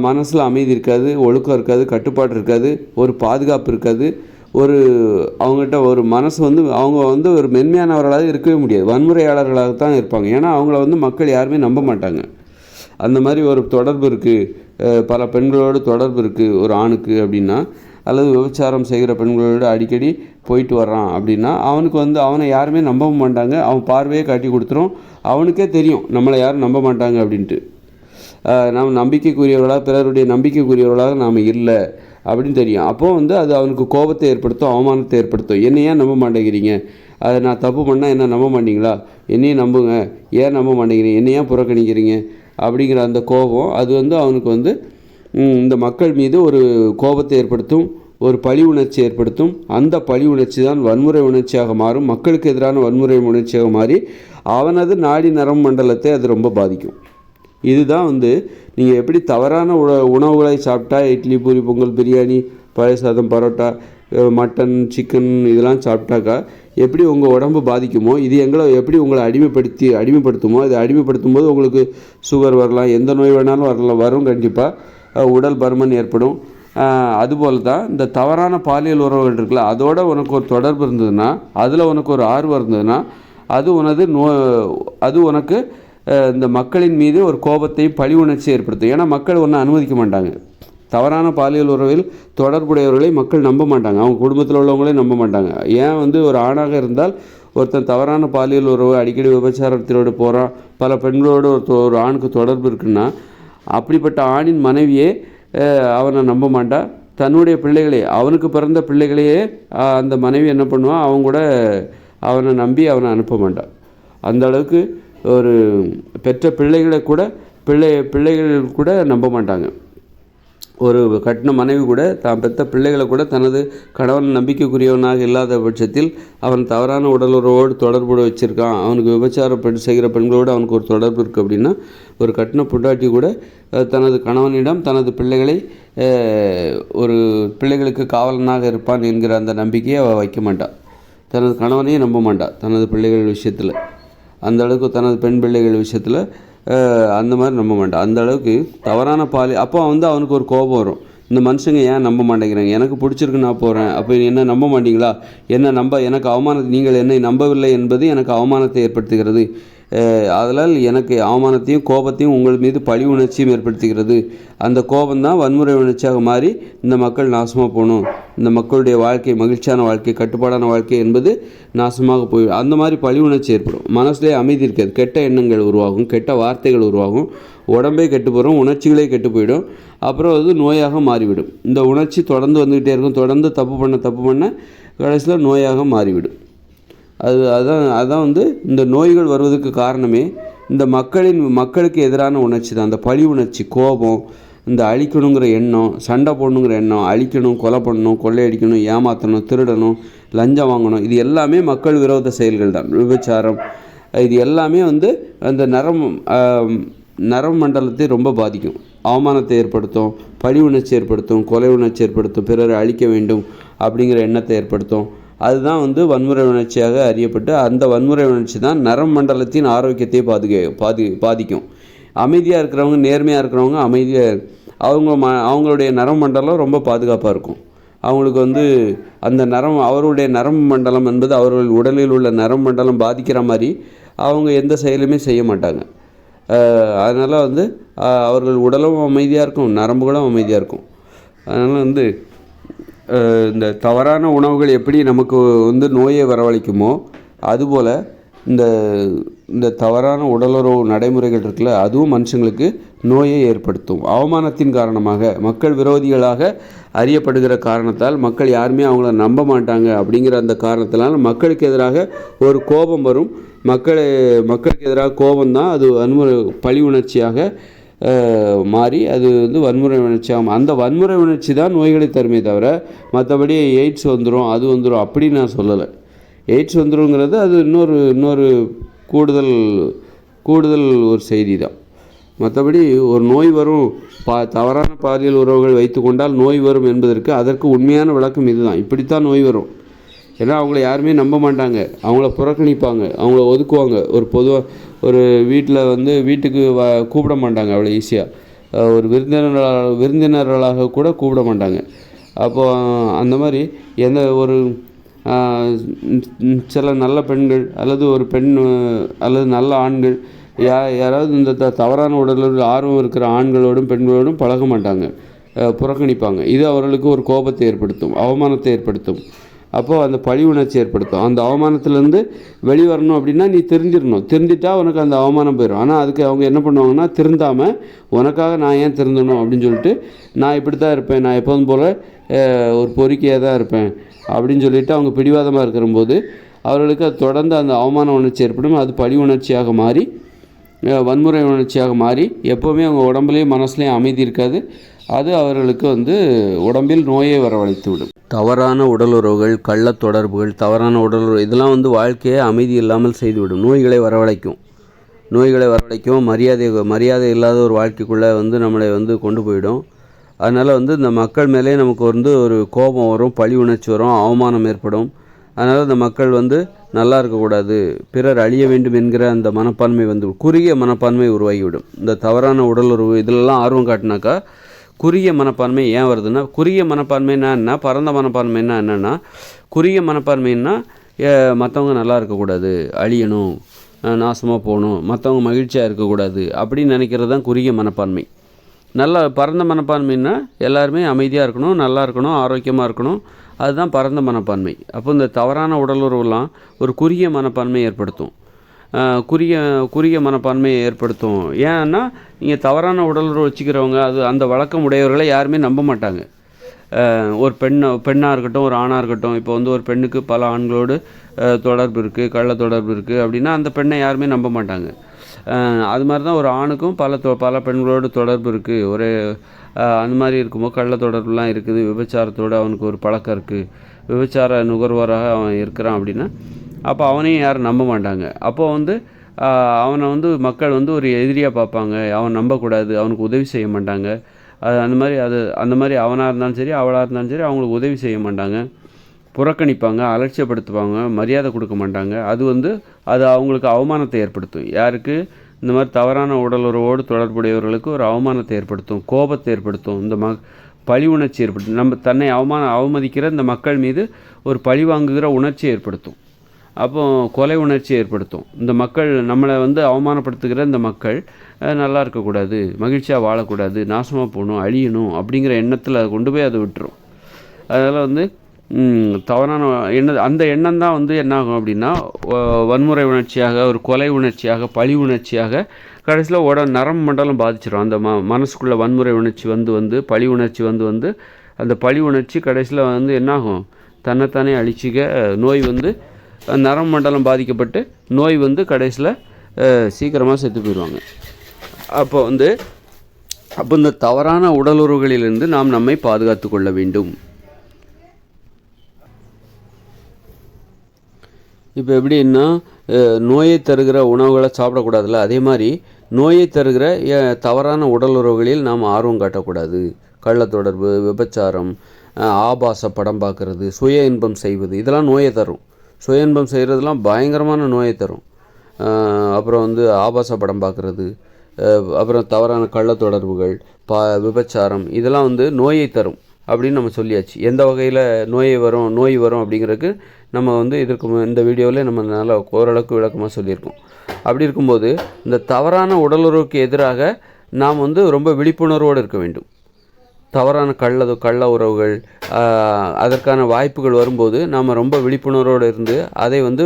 மனசில் அமைதி இருக்காது, ஒழுக்கம் இருக்காது, கட்டுப்பாடு இருக்காது, ஒரு பாதுகாப்பு இருக்காது, அவங்ககிட்ட ஒரு மனசு அவங்க ஒரு மென்மையானவர்களாக இருக்கவே முடியாது, வன்முறையாளர்களாகத்தான் இருப்பாங்க. ஏன்னா அவங்கள மக்கள் யாருமே நம்ப மாட்டாங்க. அந்த மாதிரி ஒரு தொடர்பு இருக்குது, பல பெண்களோடு தொடர்பு இருக்குது ஒரு ஆணுக்கு அப்படின்னா, அல்லது விபச்சாரம் செய்கிற பெண்களோடு அடிக்கடி போயிட்டு வர்றான் அப்படின்னா, அவனுக்கு அவனை யாருமே நம்பவும் மாட்டாங்க. அவன் பார்வையே காட்டி கொடுத்துரும். அவனுக்கே தெரியும் நம்மளை யாரும் நம்ப மாட்டாங்க அப்படின்ட்டு. நாம் நம்பிக்கைக்குரியவர்களாக, பிறருடைய நம்பிக்கைக்குரியவர்களாக நாம் இல்லை அப்படின்னு தெரியும். அப்போது அது அவனுக்கு கோபத்தை ஏற்படுத்தும், அவமானத்தை ஏற்படுத்தும். என்னை ஏன் நம்ப மாட்டேங்கிறீங்க? அதை நான் தப்பு பண்ணால் என்ன நம்ப மாட்டீங்களா? என்னையும் நம்புங்க, ஏன் நம்ப மாட்டேங்கிறீங்க, என்னை ஏன் புறக்கணிக்கிறீங்க அப்படிங்கிற அந்த கோபம் அது அவனுக்கு இந்த மக்கள் மீது ஒரு கோபத்தை ஏற்படுத்தும், ஒரு பழி உணர்ச்சி ஏற்படுத்தும். அந்த பழி உணர்ச்சி தான் வன்முறை உணர்ச்சியாக மாறும். மக்களுக்கு எதிரான வன்முறை உணர்ச்சியாக மாறி அவனது நாடி நரம்பு மண்டலத்தை அது ரொம்ப பாதிக்கும். இதுதான் நீங்கள் எப்படி தவறான உணவுகளை சாப்பிட்டா, இட்லி, பூரி, பொங்கல், பிரியாணி, பழைய சாதம், பரோட்டா, மட்டன், சிக்கன் இதெல்லாம் சாப்பிட்டாக்கா எப்படி உங்கள் உடம்பு பாதிக்குமோ, இது எப்படி உங்களை அடிமைப்படுத்துமோ, இதை அடிமைப்படுத்தும் போது உங்களுக்கு சுகர் வரலாம், எந்த நோய் வேணாலும் வரும். கண்டிப்பாக உடல் பருமன் ஏற்படும். அதுபோல் தான் இந்த தவறான பாலியல் உறவுகள் இருக்குல்ல, அதோட உனக்கு ஒரு தொடர்பு இருந்ததுன்னா, அதில் உனக்கு ஒரு ஆர்வம் இருந்ததுன்னா, அது உனக்கு இந்த மக்களின் மீது ஒரு கோபத்தையும் பழி உணர்ச்சி ஏற்படுத்தும். ஏன்னா மக்கள் ஒன்றும் அனுமதிக்க மாட்டாங்க. தவறான பாலியல் உறவில் தொடர்புடையவர்களை மக்கள் நம்ப மாட்டாங்க, அவங்க குடும்பத்தில் உள்ளவங்களே நம்ப மாட்டாங்க. ஏன் ஒரு ஆணாக இருந்தால் ஒருத்தன் தவறான பாலியல் உறவு அடிக்கடி விபச்சாரத்திலோடு போகிறான், பல பெண்களோடு ஒரு ஆணுக்கு தொடர்பு இருக்குன்னா, அப்படிப்பட்ட ஆணின் மனைவியே அவனை நம்ப மாட்டா. தன்னுடைய பிள்ளைகளே, அவனுக்கு பிறந்த பிள்ளைகளையே அந்த மனைவி என்ன பண்ணுவான், அவங்க கூட அவனை நம்பி அவனை அனுப்ப மாட்டான். அந்த அளவுக்கு ஒரு பெற்ற பிள்ளைகள் கூட நம்ப மாட்டாங்க. ஒரு கட்டின மனைவி கூட தான் பெற்ற பிள்ளைகளை கூட தனது கணவன் நம்பிக்கைக்குரியவனாக இல்லாத பட்சத்தில் அவன் தவறான உடலுறவோடு தொடர்பு வச்சுருக்கான், அவனுக்கு விபச்சாரம் செய்கிற பெண்களோடு அவனுக்கு ஒரு தொடர்பு இருக்குது அப்படின்னா, ஒரு கட்டின பொண்டாட்டி கூட தனது கணவனிடம் தனது பிள்ளைகளுக்கு காவலனாக இருப்பான் என்கிற அந்த நம்பிக்கையை அவள் வைக்க மாட்டாள். தனது கணவனையும் நம்ப மாட்டாள் தனது பிள்ளைகள் விஷயத்தில். அந்த அளவுக்கு தனது பெண் பிள்ளைகள் விஷயத்தில் அந்த மாதிரி நம்ப மாட்டான். அந்த அளவுக்கு தவறான அப்போ அவனுக்கு ஒரு கோபம் வரும். இந்த மனுஷங்க ஏன் நம்ப மாட்டேங்கிறாங்க, எனக்கு பிடிச்சிருக்கு நான் போகிறேன், அப்போ என்ன நம்ப மாட்டீங்களா, எனக்கு அவமானத்தை, நீங்கள் என்னை நம்பவில்லை என்பது எனக்கு அவமானத்தை ஏற்படுத்துகிறது, அதனால் எனக்கு அவமானத்தையும் கோபத்தையும் உங்கள் மீது பழி உணர்ச்சியும் ஏற்படுத்துகிறது. அந்த கோபம்தான் வன்முறை உணர்ச்சியாக மாறி இந்த மக்கள் நாசமாக போகணும், இந்த மக்களுடைய வாழ்க்கை, மகிழ்ச்சியான வாழ்க்கை, கட்டுப்பாடான வாழ்க்கை என்பது நாசமாக போய் அந்த மாதிரி பழி உணர்ச்சி ஏற்படும். மனசுலேயே அமைதி இருக்காது, கெட்ட எண்ணங்கள் உருவாகும், கெட்ட வார்த்தைகள் உருவாகும், உடம்பே கெட்டு போயிடும், உணர்ச்சிகளே கெட்டு போயிடும். அப்புறம் அது நோயாக மாறிவிடும். இந்த உணர்ச்சி தொடர்ந்து வந்துக்கிட்டே இருக்கும், தொடர்ந்து தப்பு பண்ண கடைசியில் நோயாக மாறிவிடும். அதான் இந்த நோய்கள் வருவதற்கு காரணமே இந்த மக்களுக்கு எதிரான உணர்ச்சி தான். அந்த பழி உணர்ச்சி, கோபம், இந்த அழிக்கணுங்கிற எண்ணம், சண்டை போடணுங்கிற எண்ணம், அழிக்கணும், கொலை பண்ணணும், கொள்ளையடிக்கணும், ஏமாற்றணும், திருடணும், லஞ்சம் வாங்கணும், இது எல்லாமே மக்கள் விரோத செயல்கள் தான். விபச்சாரம், இது எல்லாமே அந்த நரம்பு மண்டலத்தை ரொம்ப பாதிக்கும், அவமானத்தை ஏற்படுத்தும், பழி உணர்ச்சி ஏற்படுத்தும், கொலை உணர்ச்சி ஏற்படுத்தும், பிறரை அழிக்க வேண்டும் அப்படிங்கிற எண்ணத்தை ஏற்படுத்தும். அதுதான் வந்து வன்முறை உணர்ச்சியாக அறியப்பட்டு, அந்த வன்முறை உணர்ச்சி தான் நரம்பு மண்டலத்தின் ஆரோக்கியத்தை பாதிக்கும். அமைதியாக இருக்கிறவங்க, நேர்மையாக இருக்கிறவங்க அவங்களுடைய நரம்பு மண்டலம் ரொம்ப பாதுகாப்பாக இருக்கும். அவங்களுக்கு வந்து அந்த அவருடைய நரம்பு மண்டலம் என்பது அவர்கள் உடலில் உள்ள நரம்பு மண்டலம் பாதிக்கிற மாதிரி அவங்க எந்த செயலுமே செய்ய மாட்டாங்க. அதனால் வந்து அவர்கள் உடலும் அமைதியாக இருக்கும், நரம்புகளும் அமைதியாக இருக்கும். அதனால் வந்து இந்த தவறான உணவுகள் எப்படி நமக்கு வந்து நோயை வரவழைக்குமோ, அதுபோல் இந்த தவறான உடலுறவு நடைமுறைகள் இருக்குல்ல, அதுவும் மனுஷங்களுக்கு நோயை ஏற்படுத்தும். அவமானத்தின் காரணமாக, மக்கள் விரோதிகளாக அறியப்படுகிற காரணத்தால் மக்கள் யாருமே அவங்கள நம்ப மாட்டாங்க. அப்படிங்கிற அந்த காரணத்தினால் மக்களுக்கு எதிராக ஒரு கோபம் வரும். மக்களுக்கு எதிராக கோபம்தான் அது பழி உணர்ச்சியாக மாறி அது வந்து வன்முறை உணர்ச்சியாகும். அந்த வன்முறை உணர்ச்சி தான் நோய்களை தருமே தவிர, மற்றபடி எய்ட்ஸ் வந்துடும், அது வந்துடும் அப்படின்னு நான் சொல்லலை. எய்ட்ஸ் வந்துருங்கிறது அது இன்னொரு கூடுதல் ஒரு செய்தி தான். மற்றபடி ஒரு நோய் வரும், தவறான பாலியல் உறவுகள் வைத்து கொண்டால் நோய் வரும் என்பதற்கு அதற்கு உண்மையான விளக்கம் இதுதான். இப்படித்தான் நோய் வரும். ஏன்னா அவங்கள யாருமே நம்ப மாட்டாங்க, அவங்கள புறக்கணிப்பாங்க, அவங்கள ஒதுக்குவாங்க. ஒரு வீட்டில் வந்து வீட்டுக்கு கூப்பிட மாட்டாங்க அவ்வளோ ஈஸியாக. ஒரு விருந்தினர்களாக கூட கூப்பிட மாட்டாங்க. அப்போது அந்த மாதிரி சில நல்ல பெண்கள் அல்லது ஒரு பெண் அல்லது நல்ல ஆண்கள் யாராவது இந்த தவறான உடலில் ஆர்வம் இருக்கிற ஆண்களோடும் பெண்களோடும் பழக மாட்டாங்க, புறக்கணிப்பாங்க. இது அவர்களுக்கு ஒரு கோபத்தை ஏற்படுத்தும், அவமானத்தை ஏற்படுத்தும். அப்போது அந்த பழி உணர்ச்சி ஏற்படுத்தும். அந்த அவமானத்துலேருந்து வெளிவரணும் அப்படின்னா நீ திருந்திட்டா உனக்கு அந்த அவமானம் போயிடும். ஆனால் அதுக்கு அவங்க என்ன பண்ணுவாங்கன்னா, திருந்தாமல் உனக்காக நான் ஏன் திருந்தணும் அப்படின்னு சொல்லிட்டு, நான் இப்படி தான் இருப்பேன், நான் எப்போதும் போல் ஒரு பொறுக்கியாக தான் இருப்பேன் அப்படின்னு சொல்லிட்டு அவங்க பிடிவாதமாக இருக்கிறபோது அவர்களுக்கு அது தொடர்ந்து அந்த அவமான உணர்ச்சி ஏற்படும். அது பழி உணர்ச்சியாக மாறி வன்முறை உணர்ச்சியாக மாறி எப்போவுமே அவங்க உடம்புலேயும் மனசுலேயும் அமைதி இருக்காது. அது அவர்களுக்கு வந்து உடம்பில் நோயை வரவழைத்து விடும். தவறான உடலுறவுகள், கள்ள தொடர்புகள், தவறான உடலுறவு இதெல்லாம் வந்து வாழ்க்கையை அமைதி இல்லாமல் செய்துவிடும். நோய்களை வரவழைக்கும். மரியாதை இல்லாத ஒரு வாழ்க்கைக்குள்ளே வந்து நம்மளை வந்து கொண்டு போயிடும். அதனால் வந்து இந்த மக்கள் மேலே நமக்கு வந்து ஒரு கோபம் வரும், பழி உணர்ச்சி வரும், அவமானம் ஏற்படும். அதனால் இந்த மக்கள் வந்து நல்லா இருக்கக்கூடாது, பிறர் அழிய வேண்டும் என்கிற அந்த மனப்பான்மை வந்து குறுகிய மனப்பான்மை உருவாகிவிடும். இந்த தவறான உடலுறவு இதிலெல்லாம் ஆர்வம் காட்டினாக்கா குறுகிய மனப்பான்மை ஏன் வருதுன்னா, குறுகிய மனப்பான்மைன்னா என்ன, பரந்த மனப்பான்மைன்னா என்னென்னா, குறுகிய மனப்பான்மைன்னா மற்றவங்க நல்லா இருக்கக்கூடாது, அழியணும், நாசமாக போகணும், மற்றவங்க மகிழ்ச்சியாக இருக்கக்கூடாது அப்படின்னு நினைக்கிறது தான் குறுகிய மனப்பான்மை. நல்லா பரந்த மனப்பான்மைன்னா எல்லாருமே அமைதியாக இருக்கணும், நல்லா இருக்கணும், ஆரோக்கியமாக இருக்கணும், அதுதான் பரந்த மனப்பான்மை. அப்போ இந்த தவறான உடலுறவுலாம் ஒரு குறுகிய மனப்பான்மை ஏற்படுத்தும். குறுகிய மனப்பான்மையை ஏற்படுத்தும். ஏன்னா நீங்கள் தவறான உடலுறவு வச்சுக்கிறவங்க, அந்த வழக்கம் உடையவர்களை யாருமே நம்ப மாட்டாங்க. ஒரு பெண்ணாக இருக்கட்டும், ஒரு ஆணாக இருக்கட்டும், இப்போ வந்து ஒரு பெண்ணுக்கு பல ஆண்களோடு தொடர்பு இருக்குது, கள்ள தொடர்பு இருக்குது அப்படின்னா அந்த பெண்ணை யாருமே நம்ப மாட்டாங்க. அது மாதிரி தான் ஒரு ஆணுக்கும் பல பெண்களோடு தொடர்பு இருக்குது, அந்த மாதிரி இருக்கும்போது கள்ள தொடர்புலாம் இருக்குது, விபச்சாரத்தோடு அவனுக்கு ஒரு பழக்கம் இருக்குது, விபச்சார நுகர்வோராக அவன் இருக்கிறான் அப்படின்னா அப்போ அவனையும் யாரும் நம்ப மாட்டாங்க. அப்போது வந்து அவனை வந்து மக்கள் வந்து ஒரு எதிரியாக பார்ப்பாங்க, அவன் நம்பக்கூடாது, அவனுக்கு உதவி செய்ய மாட்டாங்க. அந்த மாதிரி அவனாக இருந்தாலும் சரி, அவளாக இருந்தாலும் சரி, அவங்களுக்கு உதவி செய்ய மாட்டாங்க, புறக்கணிப்பாங்க, அலட்சியப்படுத்துவாங்க, மரியாதை கொடுக்க மாட்டாங்க. அது அவங்களுக்கு அவமானத்தை ஏற்படுத்தும். யாருக்கு? இந்த மாதிரி தவறான உடலுறவோடு தொடர்புடையவர்களுக்கு ஒரு அவமானத்தை ஏற்படுத்தும், கோபத்தை ஏற்படுத்தும், பழி உணர்ச்சி ஏற்படுத்தும். தன்னை அவமதிக்கிற இந்த மக்கள் மீது ஒரு பழி வாங்குகிற உணர்ச்சியை ஏற்படுத்தும். அப்போ கொலை உணர்ச்சி ஏற்படுத்தும். இந்த மக்கள் நம்மளை வந்து அவமானப்படுத்துகிற இந்த மக்கள் நல்லா இருக்கக்கூடாது, மகிழ்ச்சியாக வாழக்கூடாது, நாசமாக போகணும், அழியணும் அப்படிங்கிற எண்ணத்தில் கொண்டு போய் அதை விட்டுரும். அதனால் வந்து தவறான அந்த எண்ணம் தான் வந்து என்னாகும் அப்படின்னா வன்முறை உணர்ச்சியாக, ஒரு கொலை உணர்ச்சியாக, பழி உணர்ச்சியாக கடைசியில் நரம்பு மண்டலம் பாதிச்சிடும். அந்த மனசுக்குள்ளே வன்முறை உணர்ச்சி வந்து பழி உணர்ச்சி வந்து அந்த பழி உணர்ச்சி கடைசியில் வந்து என்னாகும், தன்னைத்தானே அழிச்சிக்க நோய் வந்து நரம்பு மண்டலம் பாதிக்கப்பட்டு நோய் வந்து கடைசியில் சீக்கிரமாக செத்து போயிடுவாங்க. அப்போ இந்த தவறான உடலுறவுகளிலிருந்து நாம் நம்மை பாதுகாத்து கொள்ள வேண்டும். இப்போ எப்படின்னா, நோயை தருகிற உணவுகளை சாப்பிடக்கூடாதுல்ல, அதே மாதிரி நோயை தருகிற தவறான உடலுறவுகளில் நாம் ஆர்வம் காட்டக்கூடாது. கள்ள தொடர்பு, விபச்சாரம், ஆபாச படம் பார்க்குறது, சுய இன்பம் செய்வது, இதெல்லாம் நோயை தரும். சுய இன்பம் செய்கிறதுலாம் பயங்கரமான நோயை தரும். அப்புறம் வந்து ஆபாச படம் பார்க்குறது, அப்புறம் தவறான கள்ள தொடர்புகள், விபச்சாரம், இதெல்லாம் வந்து நோயை தரும் அப்படின்னு நம்ம சொல்லியாச்சு. எந்த வகையில் நோய் வரும் அப்படிங்கிறதுக்கு நம்ம வந்து இந்த வீடியோவில் நம்ம நல்லா ஓரளவுக்கு விளக்கமாக சொல்லியிருக்கோம். அப்படி இருக்கும்போது இந்த தவறான உடலுறவுக்கு எதிராக நாம் வந்து ரொம்ப விழிப்புணர்வோடு இருக்க வேண்டும். தவறான கள்ள உறவுகள் அதற்கான வாய்ப்புகள் வரும்போது நாம் ரொம்ப விழிப்புணர்வோடு இருந்து அதை வந்து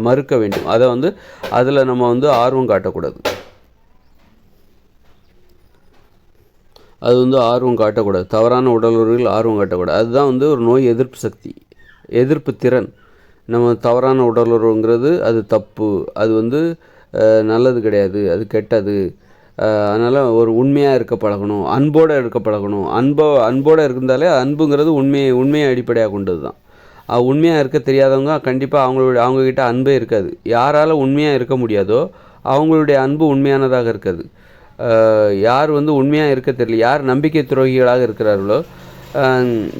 மறுக்க வேண்டும். அதை வந்து அதில் நம்ம வந்து ஆர்வம் காட்டக்கூடாது. அது வந்து ஆர்வம் காட்டக்கூடாது. தவறான உடலுறவில் ஆர்வம் காட்டக்கூடாது. அதுதான் வந்து ஒரு நோய் எதிர்ப்பு சக்தி, எதிர்ப்பு திறன். நம்ம தவறான உடலுறவுங்கிறது அது தப்பு, அது வந்து நல்லது கிடையாது, அது கெட்டது. அதனால் ஒரு உண்மையாக இருக்க பழகணும், அன்போடு இருக்க பழகணும். அன்போடு இருந்தாலே அன்புங்கிறது உண்மையை அடிப்படையாக கொண்டது தான். உண்மையாக இருக்க தெரியாதவங்க கண்டிப்பாக அவங்கக்கிட்ட அன்பே இருக்காது. யாரால் உண்மையாக இருக்க முடியாதோ அவங்களுடைய அன்பு உண்மையானதாக இருக்காது. யார் வந்து உண்மையாக இருக்க தெரியல, யார் நம்பிக்கை துரோகிகளாக இருக்கிறார்களோ,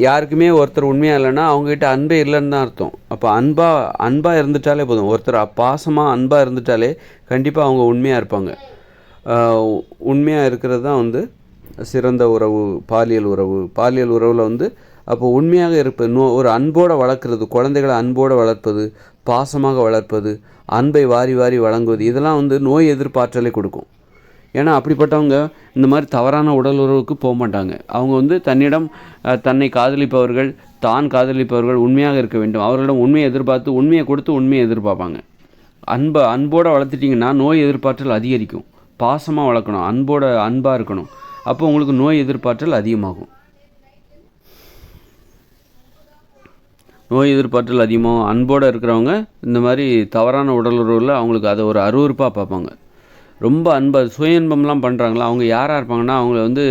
யாருக்குமே ஒருத்தர் உண்மையாக இல்லைன்னா அவங்ககிட்ட அன்பே இல்லைன்னு தான் அர்த்தம். அப்போ அன்பாக இருந்துட்டாலே போதும். ஒருத்தர் பாசமாக அன்பாக இருந்துட்டாலே கண்டிப்பாக அவங்க உண்மையாக இருப்பாங்க. உண்மையாக இருக்கிறது தான் வந்து சிறந்த உறவு, பாலியல் உறவில் வந்து அப்போ உண்மையாக இருப்பது, ஒரு அன்போடு வளர்க்குறது, குழந்தைகளை அன்போடு வளர்ப்பது, பாசமாக வளர்ப்பது, அன்பை வாரி வாரி வழங்குவது, இதெல்லாம் வந்து நோய் எதிர்ப்பாற்றலை கொடுக்கும். ஏன்னா அப்படிப்பட்டவங்க இந்த மாதிரி தவறான உடல் உறவுக்கு போக மாட்டாங்க. அவங்க வந்து தன்னை காதலிப்பவர்கள், காதலிப்பவர்கள் உண்மையாக இருக்க வேண்டும். அவர்களிடம் உண்மையை எதிர்பார்த்து, உண்மையை கொடுத்து உண்மையை எதிர்பார்ப்பாங்க. அன்போடு வளர்த்துட்டிங்கன்னா நோய் எதிர்ப்பாற்றல் அதிகரிக்கும். பாசமாக வளர்க்கணும், அன்பாக இருக்கணும். அப்போ உங்களுக்கு நோய் எதிர்ப்பாற்றல் அதிகமாகும். நோய் எதிர்ப்பாற்றல் அதிகமாகும். அன்போடு இருக்கிறவங்க இந்த மாதிரி தவறான உடலுறவில் அவங்களுக்கு அதை ஒரு அருவருப்பாக பார்ப்பாங்க. ரொம்ப சுய இன்பம்லாம் பண்ணுறாங்களா, அவங்க யாராக இருப்பாங்கன்னா அவங்கள வந்து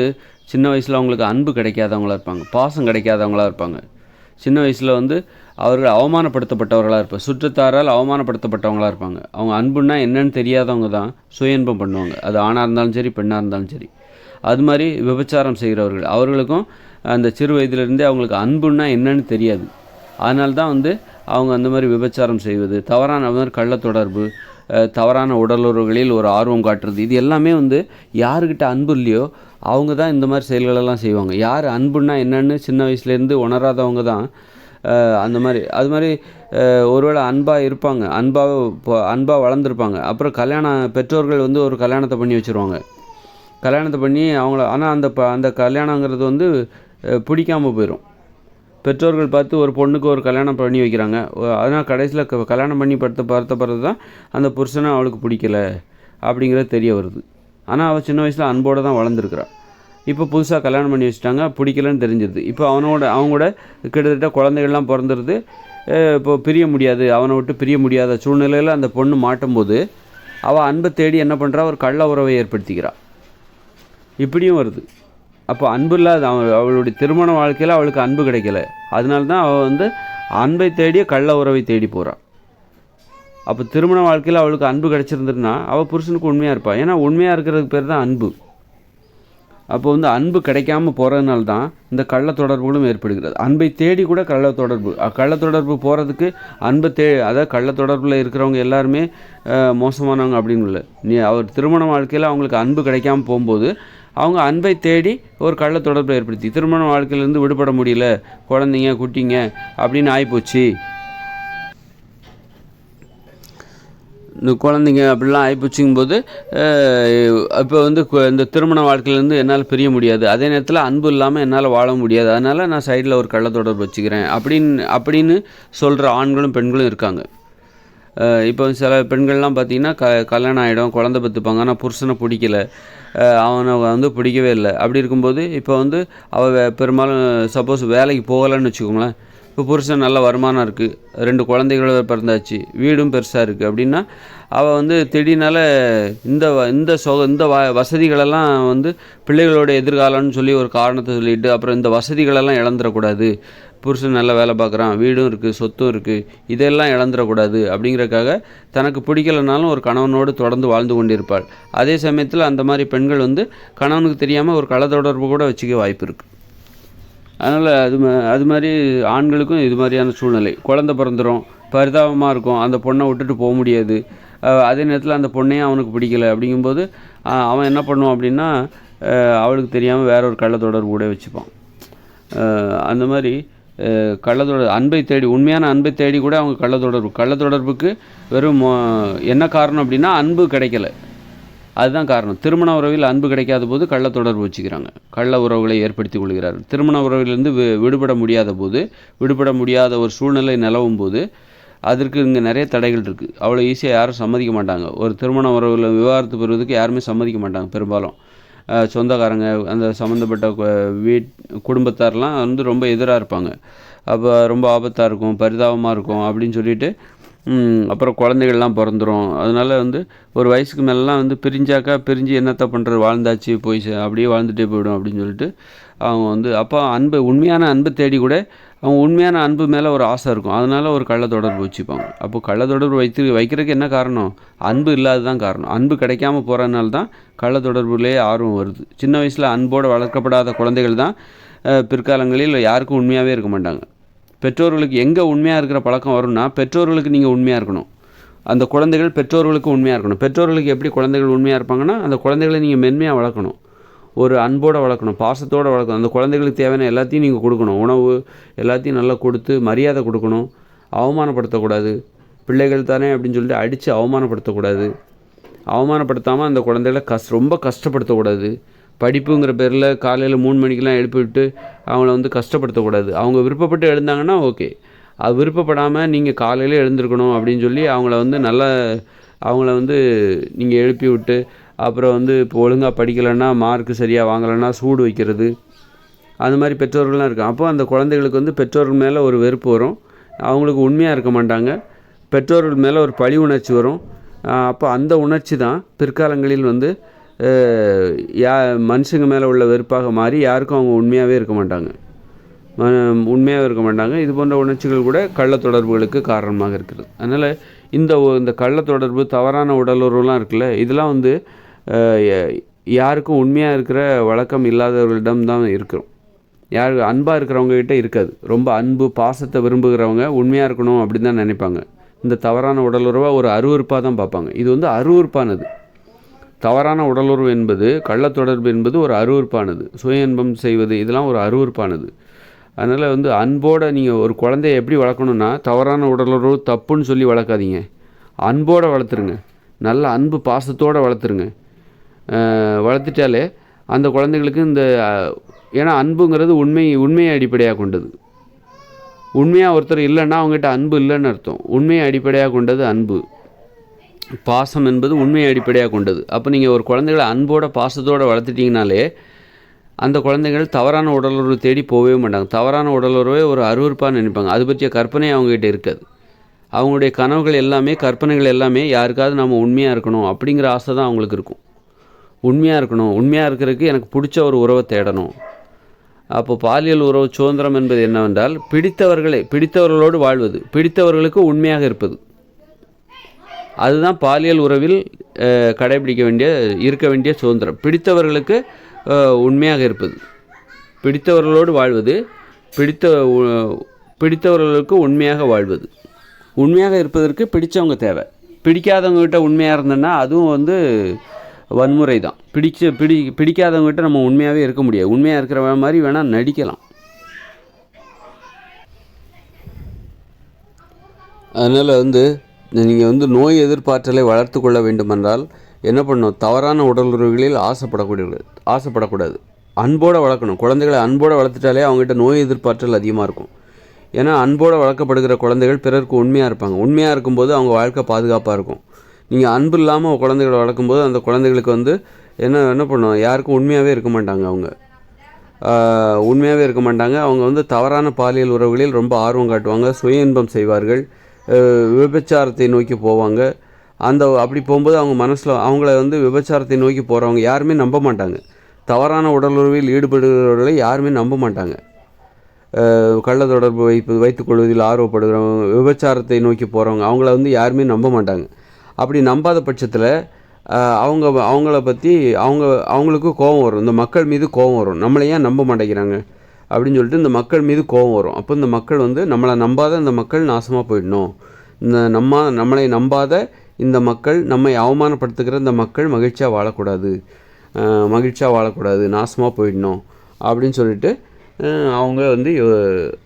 சின்ன வயசில் அவங்களுக்கு அன்பு கிடைக்காதவங்களாக இருப்பாங்க, பாசம் கிடைக்காதவங்களாக இருப்பாங்க. சின்ன வயசில் வந்து அவர்கள் அவமானப்படுத்தப்பட்டவர்களாக இருப்பாங்க, சுற்றத்தாரால் அவமானப்படுத்தப்பட்டவங்களாக இருப்பாங்க. அவங்க அன்புன்னா என்னன்னு தெரியாதவங்க தான் சுய இன்பம் பண்ணுவாங்க. அது ஆணாக இருந்தாலும் சரி, பெண்ணாக இருந்தாலும் சரி. அது மாதிரி விபச்சாரம் செய்கிறவர்கள், அவர்களுக்கும் அந்த சிறு வயதிலிருந்தே அவங்களுக்கு அன்புன்னா என்னன்னு தெரியாது. அதனால தான் வந்து அவங்க அந்த மாதிரி விபச்சாரம் செய்வது, தவறான மாதிரி கள்ள தொடர்பு, தவறான உடலுறவுகளில் ஒரு ஆர்வம் காட்டுறது, இது எல்லாமே வந்து யாருக்கிட்ட அன்பு இல்லையோ அவங்க தான் இந்த மாதிரி செயல்களெல்லாம் செய்வாங்க. யார் அன்புன்னா என்னன்னு சின்ன வயசுலேருந்து உணராதவங்க தான் அது மாதிரி ஒருவேளை அன்பாக இருப்பாங்க, அன்பாக வளர்ந்துருப்பாங்க. அப்புறம் பெற்றோர்கள் வந்து ஒரு கல்யாணத்தை பண்ணி வச்சுருவாங்க. கல்யாணத்தை பண்ணி ஆனால் அந்த கல்யாணங்கிறது வந்து பிடிக்காமல் போயிடும். பெற்றோர்கள் பார்த்து ஒரு பொண்ணுக்கு ஒரு கல்யாணம் பண்ணி வைக்கிறாங்க. அதனால் கடைசியில் கல்யாணம் பண்ணி பார்த்த தான் அந்த புருஷனை அவளுக்கு பிடிக்கலை அப்படிங்கிறது தெரிய வருது. ஆனால் அவள் சின்ன வயசில் அன்போடு தான் வளர்ந்துருக்குறாள். இப்போ புதுசாக கல்யாணம் பண்ணி வச்சுட்டாங்க, பிடிக்கலன்னு தெரிஞ்சிருது. இப்போ அவங்களோட கிட்டத்தட்ட குழந்தைகள்லாம் பிறந்துருது. இப்போ அவனை விட்டு பிரிய முடியாத சூழ்நிலையில் அந்த பொண்ணு மாட்டும்போது அவள் அன்பை தேடி என்ன பண்ணுறா, ஒரு கள்ள உறவை ஏற்படுத்திக்கிறாள். இப்படியும் வருது. அப்போ அன்பு இல்லாத அவளுடைய திருமண வாழ்க்கையில் அவளுக்கு அன்பு கிடைக்கல. அதனால தான் அவள் வந்து அன்பை தேடிய கள்ள உறவை தேடி போகிறாள். அப்போ திருமண வாழ்க்கையில் அவளுக்கு அன்பு கிடைச்சிருந்துன்னா அவள் புருஷனுக்கு உண்மையாக இருப்பாள். ஏன்னா உண்மையாக இருக்கிறதுக்கு பேர் தான் அன்பு. அப்போ வந்து அன்பு கிடைக்காம போகிறதுனால தான் இந்த கள்ள தொடர்புகளும் ஏற்படுகிறது. அன்பை தேடி கூட கள்ள தொடர்பு போகிறதுக்கு அதாவது கள்ள தொடர்பில் இருக்கிறவங்க எல்லாருமே மோசமானவங்க அப்படின்னு இல்லை. அவர் திருமண வாழ்க்கையில் அவங்களுக்கு அன்பு கிடைக்காம போகும்போது அவங்க அன்பை தேடி ஒரு கள்ள தொடர்பை ஏற்படுத்தி திருமண வாழ்க்கையிலேருந்து விடுபட முடியல, குழந்தைங்க குட்டிங்க அப்படின்னு ஆகிப்போச்சு. இந்த குழந்தைங்க அப்படிலாம் ஆகிப்போச்சுங்கும்போது இப்போ வந்து இந்த திருமண வாழ்க்கையிலேருந்து என்னால் பிரிய முடியாது, அதே நேரத்தில் அன்பு இல்லாமல் என்னால் வாழ முடியாது, அதனால் நான் சைடில் ஒரு கள்ள தொடர்பு வச்சுக்கிறேன் அப்படின்னு சொல்கிற ஆண்களும் பெண்களும் இருக்காங்க. இப்போ சில பெண்கள்லாம் பார்த்திங்கன்னா கல்யாணம் ஆகிடும், குழந்தை பெற்றுப்பாங்க, ஆனால் புருஷனை பிடிக்கல, அவனை வந்து பிடிக்கவே இல்லை. அப்படி இருக்கும்போது இப்போ வந்து அவள் பெரும்பாலும் சப்போஸ் வேலைக்கு போகலைன்னு வச்சுக்கோங்களேன். இப்போ புருஷன் நல்ல வருமானம் இருக்குது, 2 குழந்தைகளோட பிறந்தாச்சு, வீடும் பெருசாக இருக்குது அப்படின்னா அவள் வந்து திடீர்னால இந்த வசதிகளெல்லாம் வந்து பிள்ளைகளோட எதிர்காலம்னு சொல்லி ஒரு காரணத்தை சொல்லிட்டு அப்புறம் இந்த வசதிகளெல்லாம் இழந்துடக்கூடாது, புருஷன் நல்ல வேலை பார்க்குறான், வீடும் இருக்குது, சொத்தும் இருக்குது, இதெல்லாம் இழந்துடக்கூடாது அப்படிங்கிறதுக்காக தனக்கு பிடிக்கலைனாலும் ஒரு கணவனோடு தொடர்ந்து வாழ்ந்து கொண்டிருப்பாள். அதே சமயத்தில் அந்த மாதிரி பெண்கள் வந்து கணவனுக்கு தெரியாமல் ஒரு கள்ள தொடர்பு கூட வச்சுக்க வாய்ப்பு இருக்குது. அதனால் அது மாதிரி ஆண்களுக்கும் இது மாதிரியான சூழ்நிலை. குழந்த பிறந்துடும், பரிதாபமாக இருக்கும், அந்த பொண்ணை விட்டுட்டு போக முடியாது. அதே நேரத்தில் அந்த பொண்ணையும் அவனுக்கு பிடிக்கலை. அப்படிங்கும்போது அவன் என்ன பண்ணுவான் அப்படின்னா, அவளுக்கு தெரியாமல் வேற ஒரு கள்ள தொடர்பு கூட வச்சுப்பான். அந்த மாதிரி கள்ளத்தொடர்பு அன்பை தேடி, உண்மையான அன்பை தேடி கூட அவங்க கள்ளத்தொடர்புக்கு வெறும் என்ன காரணம் அப்படின்னா அன்பு கிடைக்கல, அதுதான் காரணம். திருமண உறவில் அன்பு கிடைக்காத போது கள்ள தொடர்பு வச்சுக்கிறாங்க, கள்ள உறவுகளை ஏற்படுத்தி கொள்கிறார்கள். திருமண உறவிலிருந்து விடுபட முடியாத போது, விடுபட முடியாத ஒரு சூழ்நிலை நிலவும் போது அதற்கு இங்கே நிறைய தடைகள் இருக்குது. அவ்வளோ ஈஸியாக யாரும் சம்மதிக்க மாட்டாங்க. ஒரு திருமண உறவில் விவாகரத்து பெறுவதற்கு யாருமே சம்மதிக்க மாட்டாங்க. பெரும்பாலும் சொந்தக்காரங்க, அந்த சம்மந்தப்பட்ட குடும்பத்தாரெலாம் வந்து ரொம்ப எதிராக இருப்பாங்க. அப்போ ரொம்ப ஆபத்தாக இருக்கும், பரிதாபமாக இருக்கும் அப்படின்னு சொல்லிட்டு அப்புறம் குழந்தைகள்லாம் பிறந்துடும். அதனால் வந்து ஒரு வயசுக்கு மேலெலாம் வந்து பிரிஞ்சு என்னத்தை பண்ணுறது, வாழ்ந்தாச்சு போய் அப்படியே வாழ்ந்துகிட்டே போய்டும் அப்படின்னு சொல்லிட்டு அவங்க வந்து அப்போ உண்மையான அன்பை தேடி கூட அவங்க உண்மையான அன்பு மேலே ஒரு ஆசை இருக்கும், அதனால் ஒரு கள்ள தொடர்பு வச்சுப்பாங்க. அப்போது கள்ள தொடர்பு வைக்கிறதுக்கு என்ன காரணம்? அன்பு இல்லாத தான் காரணம். அன்பு கிடைக்காம போகிறதுனால தான் கள்ள தொடர்புலேயே ஆர்வம் வருது. சின்ன வயசில் அன்போடு வளர்க்கப்படாத குழந்தைகள் தான் பிற்காலங்களில் யாருக்கும் உண்மையாகவே இருக்க மாட்டாங்க. பெற்றோர்களுக்கு எங்கே உண்மையாக இருக்கிற பழக்கம் வரும்னா, பெற்றோர்களுக்கு நீங்கள் உண்மையாக இருக்கணும், அந்த குழந்தைகள் பெற்றோர்களுக்கு உண்மையாக இருக்கணும். பெற்றோர்களுக்கு எப்படி குழந்தைகள் உண்மையாக இருப்பாங்கன்னா, அந்த குழந்தைகளை நீங்கள் மென்மையாக வளர்க்கணும், ஒரு அன்போடு வளர்க்கணும், பாசத்தோடு வளர்க்கணும். அந்த குழந்தைகளுக்கு தேவையான எல்லாத்தையும் நீங்கள் கொடுக்கணும், உணவு எல்லாத்தையும் நல்லா கொடுத்து மரியாதை கொடுக்கணும், அவமானப்படுத்தக்கூடாது. பிள்ளைகள் தானே அப்படின்னு சொல்லிட்டு அடித்து அவமானப்படுத்தக்கூடாது, அவமானப்படுத்தாமல் அந்த குழந்தைகளை ரொம்ப கஷ்டப்படுத்தக்கூடாது. படிப்புங்கிற பேரில் காலையில் 3 மணிக்கெலாம் எழுப்பிவிட்டு அவங்கள வந்து கஷ்டப்படுத்தக்கூடாது. அவங்க விருப்பப்பட்டு எழுந்தாங்கன்னா ஓகே, அது விருப்பப்படாமல் நீங்கள் காலையில் எழுந்திருக்கணும் அப்படின்னு சொல்லி அவங்கள வந்து நீங்கள் எழுப்பி விட்டு அப்புறம் வந்து இப்போ ஒழுங்காக படிக்கலைன்னா, மார்க்கு சரியாக வாங்கலைன்னா சூடு வைக்கிறது, அந்த மாதிரி பெற்றோர்கள்லாம் இருக்காங்க. அப்போ அந்த குழந்தைகளுக்கு வந்து பெற்றோர்கள் மேலே ஒரு வெறுப்பு வரும், அவங்களுக்கு உண்மையாக இருக்க மாட்டாங்க, பெற்றோர்கள் மேலே ஒரு பழி உணர்ச்சி வரும். அப்போ அந்த உணர்ச்சி தான் பிற்காலங்களில் வந்து மனுஷங்க மேலே உள்ள வெறுப்பாக மாறி யாருக்கும் அவங்க உண்மையாகவே இருக்க மாட்டாங்க. இது போன்ற உணர்ச்சிகள் கூட கள்ள தொடர்புகளுக்கு காரணமாக இருக்கிறது. அதனால் இந்த கள்ள தொடர்பு, தவறான உடலுறவுலாம் இருக்குல்ல, இதெல்லாம் வந்து யாருக்கும் உண்மையாக இருக்கிற வழக்கம் இல்லாதவர்களிடம் தான் இருக்கிறோம். அன்பாக இருக்கிறவங்ககிட்ட இருக்காது. ரொம்ப அன்பு பாசத்தை விரும்புகிறவங்க உண்மையாக இருக்கணும் அப்படின்னு தான் நினைப்பாங்க. இந்த தவறான உடலுறவை ஒரு அருவருப்பாக தான் பார்ப்பாங்க. இது வந்து அருவருப்பானது. தவறான உடலுறவு என்பது, கள்ள தொடர்பு என்பது ஒரு அருவருப்பானது. சுய இன்பம் செய்வது இதெல்லாம் ஒரு அருவருப்பானது. அதனால் வந்து அன்போடு நீங்கள் ஒரு குழந்தைய எப்படி வளர்க்கணுன்னா, தவறான உடலுறவு தப்புன்னு சொல்லி வளர்க்காதீங்க, அன்போடு வளர்த்துருங்க, நல்ல அன்பு பாசத்தோடு வளர்த்துருங்க. வளர்த்துட்டாலே அந்த குழந்தைகளுக்கு ஏன்னா அன்புங்கிறது உண்மையை அடிப்படையாக கொண்டது. உண்மையாக ஒருத்தர் இல்லைன்னா அவங்ககிட்ட அன்பு இல்லைன்னு அர்த்தம். உண்மையை அடிப்படையாக கொண்டது அன்பு. பாசம் என்பது உண்மையை அடிப்படையாக கொண்டது. அப்போ நீங்கள் ஒரு குழந்தைகளை அன்போட பாசத்தோடு வளர்த்துட்டிங்கனாலே அந்த குழந்தைகள் தவறான உடலுறவு தேடி போகவே மாட்டாங்க. தவறான உடலுறவே ஒரு அருவருப்பாக நினைப்பாங்க. அது பற்றிய கற்பனை அவங்ககிட்ட இருக்காது. அவங்களுடைய கனவுகள் எல்லாமே, கற்பனைகள் எல்லாமே யாருக்காவது நம்ம உண்மையாக இருக்கணும் அப்படிங்கிற ஆசை தான் அவங்களுக்கு இருக்கும். உண்மையாக இருக்கணும், உண்மையாக இருக்கிறதுக்கு எனக்கு பிடிச்ச ஒரு உறவை தேடணும். அப்போ பாலியல் உறவு சுதந்திரம் என்பது என்னவென்றால், பிடித்தவர்களோடு வாழ்வது, பிடித்தவர்களுக்கு உண்மையாக இருப்பது. அதுதான் பாலியல் உறவில் இருக்க வேண்டிய சுதந்திரம். பிடித்தவர்களுக்கு உண்மையாக இருப்பது, பிடித்தவர்களோடு வாழ்வது, பிடித்தவர்களுக்கு உண்மையாக வாழ்வது. உண்மையாக இருப்பதற்கு பிடித்தவங்க தேவை. பிடிக்காதவங்ககிட்ட உண்மையாக இருந்தோன்னா அதுவும் வந்து வன்முறை தான். பிடிக்காதவங்ககிட்ட நம்ம உண்மையாகவே இருக்க முடியாது. உண்மையாக இருக்கிற மாதிரி வேணால் நடிக்கலாம். அதனால் வந்து நீங்கள் வந்து நோய் எதிர்ப்பாற்றலை வளர்த்து கொள்ள வேண்டுமென்றால் என்ன பண்ணணும்? தவறான உடலுறவுகளில் ஆசைப்படக்கூடாது. அன்போடு வளர்க்கணும். குழந்தைகளை அன்போடு வளர்த்துட்டாலே அவங்ககிட்ட நோய் எதிர்ப்பாற்றல் அதிகமாக இருக்கும். ஏன்னா அன்போடு வளர்க்கப்படுகிற குழந்தைகள் பிறருக்கு உண்மையாக இருப்பாங்க. உண்மையாக இருக்கும்போது அவங்க வாழ்க்கை பாதுகாப்பாக இருக்கும். நீங்கள் அன்பு இல்லாமல் குழந்தைகளை வளர்க்கும்போது அந்த குழந்தைகளுக்கு வந்து என்ன பண்ணுவோம்? யாருக்கும் உண்மையாகவே இருக்க மாட்டாங்க. அவங்க வந்து தவறான பாலியல் உறவுகளில் ரொம்ப ஆர்வம் காட்டுவாங்க, சுய இன்பம் செய்வார்கள், விபச்சாரத்தை நோக்கி போவாங்க. அப்படி போகும்போது அவங்க மனசில் அவங்கள வந்து விபச்சாரத்தை நோக்கி போகிறவங்க யாருமே நம்ப மாட்டாங்க. தவறான உடலுறவில் ஈடுபடுகிறவர்களை யாருமே நம்ப மாட்டாங்க. கள்ள தொடர்பு வைத்துக்கொள்வதில் ஆர்வப்படுகிறவங்க, விபச்சாரத்தை நோக்கி போகிறவங்க, அவங்கள வந்து யாருமே நம்ப மாட்டாங்க. அப்படி நம்பாத பட்சத்தில் அவங்களுக்கு கோபம் வரும். இந்த மக்கள் மீது கோபம் வரும். நம்மளை ஏன் நம்ப மாட்டேங்கிறாங்க, அப்படின்னு சொல்லிட்டு இந்த மக்கள் மீது கோபம் வரும். அப்போ இந்த மக்கள் வந்து நம்மளை நம்பாத இந்த மக்கள் நாசமாக போயிடணும், இந்த நம்மளை நம்பாத இந்த மக்கள், நம்மை அவமானப்படுத்துகிற இந்த மக்கள் மகிழ்ச்சியாக வாழக்கூடாது, நாசமாக போயிடணும் அப்படின்னு சொல்லிட்டு அவங்க வந்து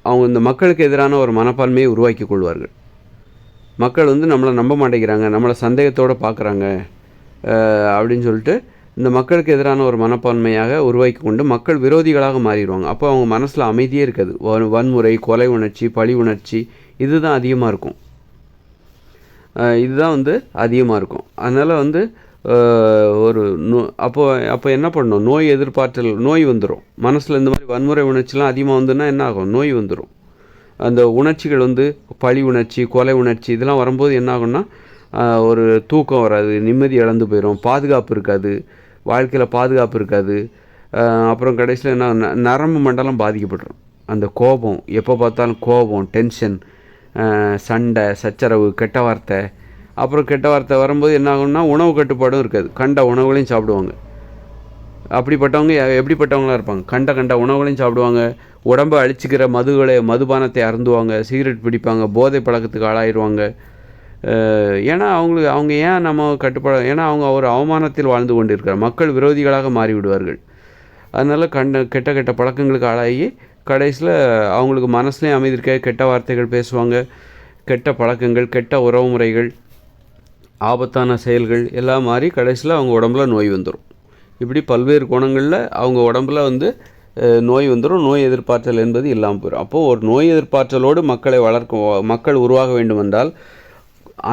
அவங்க இந்த மக்களுக்கு எதிரான ஒரு மனப்பான்மையை உருவாக்கி கொள்வார்கள். மக்கள் வந்து நம்மளை நம்ப மாட்டேங்கிறாங்க, நம்மளை சந்தேகத்தோடு பார்க்குறாங்க அப்படின்னு சொல்லிட்டு இந்த மக்களுக்கு எதிரான ஒரு மனப்பான்மையாக உருவாக்கி கொண்டு மக்கள் விரோதிகளாக மாறிடுவாங்க. அப்போ அவங்க மனசில் அமைதியே இருக்காது. வன்முறை, கொலை உணர்ச்சி, பழி உணர்ச்சி இதுதான் அதிகமாக இருக்கும். அதனால் வந்து ஒரு அப்போ என்ன பண்ணணும், நோய் எதிர்பார்த்தல், நோய் வந்துடும் மனசில். இந்த மாதிரி வன்முறை உணர்ச்சிலாம் அதிகமாக வந்துன்னா என்ன ஆகும், நோய் வந்துடும். அந்த உணர்ச்சிகள் வந்து பழி உணர்ச்சி, கொலை உணர்ச்சி இதெல்லாம் வரும்போது என்ன ஆகும்னா ஒரு தூக்கம் வராது, நிம்மதி இழந்து போயிடும், பாதுகாப்பு இருக்காது, வாழ்க்கையில் பாதுகாப்பு இருக்காது. அப்புறம் கடைசியில் என்ன, நரம்பு மண்டலம் பாதிக்கப்பட்டுரும். அந்த கோபம், எப்போ பார்த்தாலும் கோபம், டென்ஷன், சண்டை, சச்சரவு, கெட்ட வார்த்தை. அப்புறம் கெட்ட வார்த்தை வரும்போது என்ன ஆகும்னா உணவு கட்டுப்பாடும் இருக்காது, கண்ட உணவுகளையும் சாப்பிடுவாங்க. அப்படிப்பட்டவங்க எப்படிப்பட்டவங்களாக இருப்பாங்க, கண்ட உணவுகளையும் சாப்பிடுவாங்க, உடம்பை அழிச்சிக்கிற மதுபானத்தை அருந்துவாங்க, சிகரெட் பிடிப்பாங்க, போதை பழக்கத்துக்கு ஆளாயிடுவாங்க. ஏன்னா அவங்க ஏன் நம்ம ஏன்னா அவங்க ஒரு அவமானத்தில் வாழ்ந்து கொண்டிருக்கிறார், மக்கள் விரோதிகளாக மாறிவிடுவார்கள். அதனால் கெட்ட பழக்கங்களுக்கு ஆளாகி கடைசியில் அவங்களுக்கு மனசுலேயும் அமைதி இருக்க, கெட்ட வார்த்தைகள் பேசுவாங்க, கெட்ட பழக்கங்கள், கெட்ட உறவு முறைகள், ஆபத்தான செயல்கள் எல்லாம் மாறி கடைசியில் அவங்க உடம்புல நோய் வந்துடும். இப்படி பல்வேறு கோணங்களில் அவங்க உடம்புல வந்து நோய் வந்துடும். நோய் எதிர்ப்பாற்றல் என்பது இல்லாமல் போயிடும். அப்போது ஒரு நோய் எதிர்ப்பாற்றலோடு மக்கள் உருவாக வேண்டுமென்றால்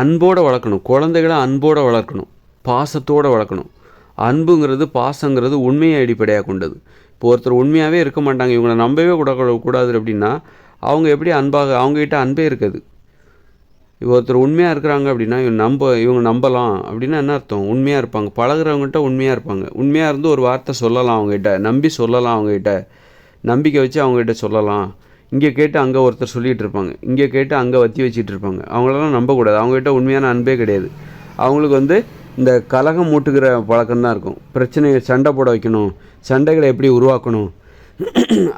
அன்போடு வளர்க்கணும், குழந்தைகளை அன்போடு வளர்க்கணும், பாசத்தோடு வளர்க்கணும். அன்புங்கிறது, பாசங்கிறது உண்மையை அடிப்படையாக கொண்டது. இப்போ ஒருத்தர் உண்மையாகவே இருக்க மாட்டாங்க, இவங்களை நம்பவே கூடாது அப்படின்னா அவங்க எப்படி அவங்ககிட்ட அன்பே இருக்காது. இப்போ ஒருத்தர் உண்மையாக இருக்கிறாங்க அப்படின்னா இவங்க நம்பலாம் அப்படின்னா என்ன அர்த்தம், உண்மையாக இருப்பாங்க, பழகிறவங்ககிட்ட உண்மையாக இருப்பாங்க, உண்மையாக இருந்து ஒரு வார்த்தை சொல்லலாம், அவங்ககிட்ட நம்பி சொல்லலாம், அவங்ககிட்ட நம்பிக்கை வச்சு அவங்ககிட்ட சொல்லலாம். இங்கே கேட்டு அங்கே ஒருத்தர் சொல்லிகிட்டு இருப்பாங்க, இங்கே கேட்டு அங்கே வத்தி வச்சிட்டு இருப்பாங்க, அவங்களெல்லாம் நம்பக்கூடாது. அவங்ககிட்ட உண்மையான அன்பே கிடையாது. அவங்களுக்கு வந்து இந்த கலகம் மூட்டுகிற பழக்கம்தான் இருக்கும். பிரச்சனையை சண்டை போட வைக்கணும், சண்டைகளை எப்படி உருவாக்கணும்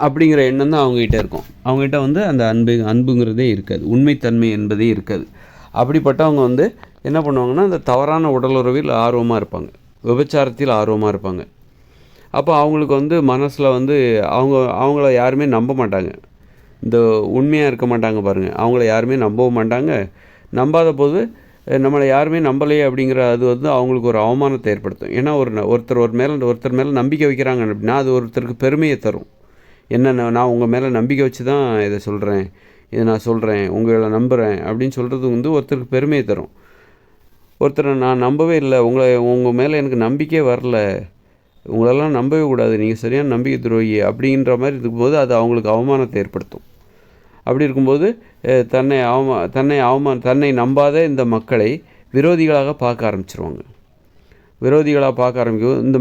அப்படிங்கிற எண்ணம் தான் அவங்ககிட்ட இருக்கும். அவங்ககிட்ட வந்து அந்த அன்புங்கிறதே இருக்காது, உண்மைத்தன்மை என்பதே இருக்காது. அப்படிப்பட்டவங்க வந்து என்ன பண்ணுவாங்கன்னா அந்த தவறான உடலுறவில் ஆர்வமாக இருப்பாங்க, விபச்சாரத்தில் ஆர்வமாக இருப்பாங்க. அப்போ அவங்களுக்கு வந்து மனசில் வந்து அவங்கள யாருமே நம்ப மாட்டாங்க, இந்த உண்மையாக இருக்க மாட்டாங்க பாருங்கள், அவங்கள யாருமே நம்பவும் மாட்டாங்க. நம்பாத போது நம்மளை யாருமே நம்பலையே அப்படிங்கிற அது வந்து அவங்களுக்கு ஒரு அவமானத்தை ஏற்படுத்தும். ஏன்னா ஒருத்தர் மேலே நம்பிக்கை வைக்கிறாங்க அப்படின்னா அது ஒருத்தருக்கு பெருமையை தரும். நான் உங்கள் மேலே நம்பிக்கை வச்சு தான் இதை நான் சொல்கிறேன், உங்களை நம்புகிறேன் அப்படின்னு சொல்கிறது வந்து ஒருத்தருக்கு பெருமையை தரும். ஒருத்தரை நான் நம்பவே இல்லை, உங்கள் மேலே எனக்கு நம்பிக்கையே வரல, உங்களெல்லாம் நம்பவே கூடாது, நீங்கள் சரியான நம்பிக்கை துரோகி அப்படின்ற மாதிரி இருக்கும்போது அது அவங்களுக்கு அவமானத்தை ஏற்படுத்தும். அப்படி இருக்கும்போது தன்னை நம்பாத இந்த மக்களை விரோதிகளாக பார்க்க ஆரம்பிச்சிருவாங்க. இந்த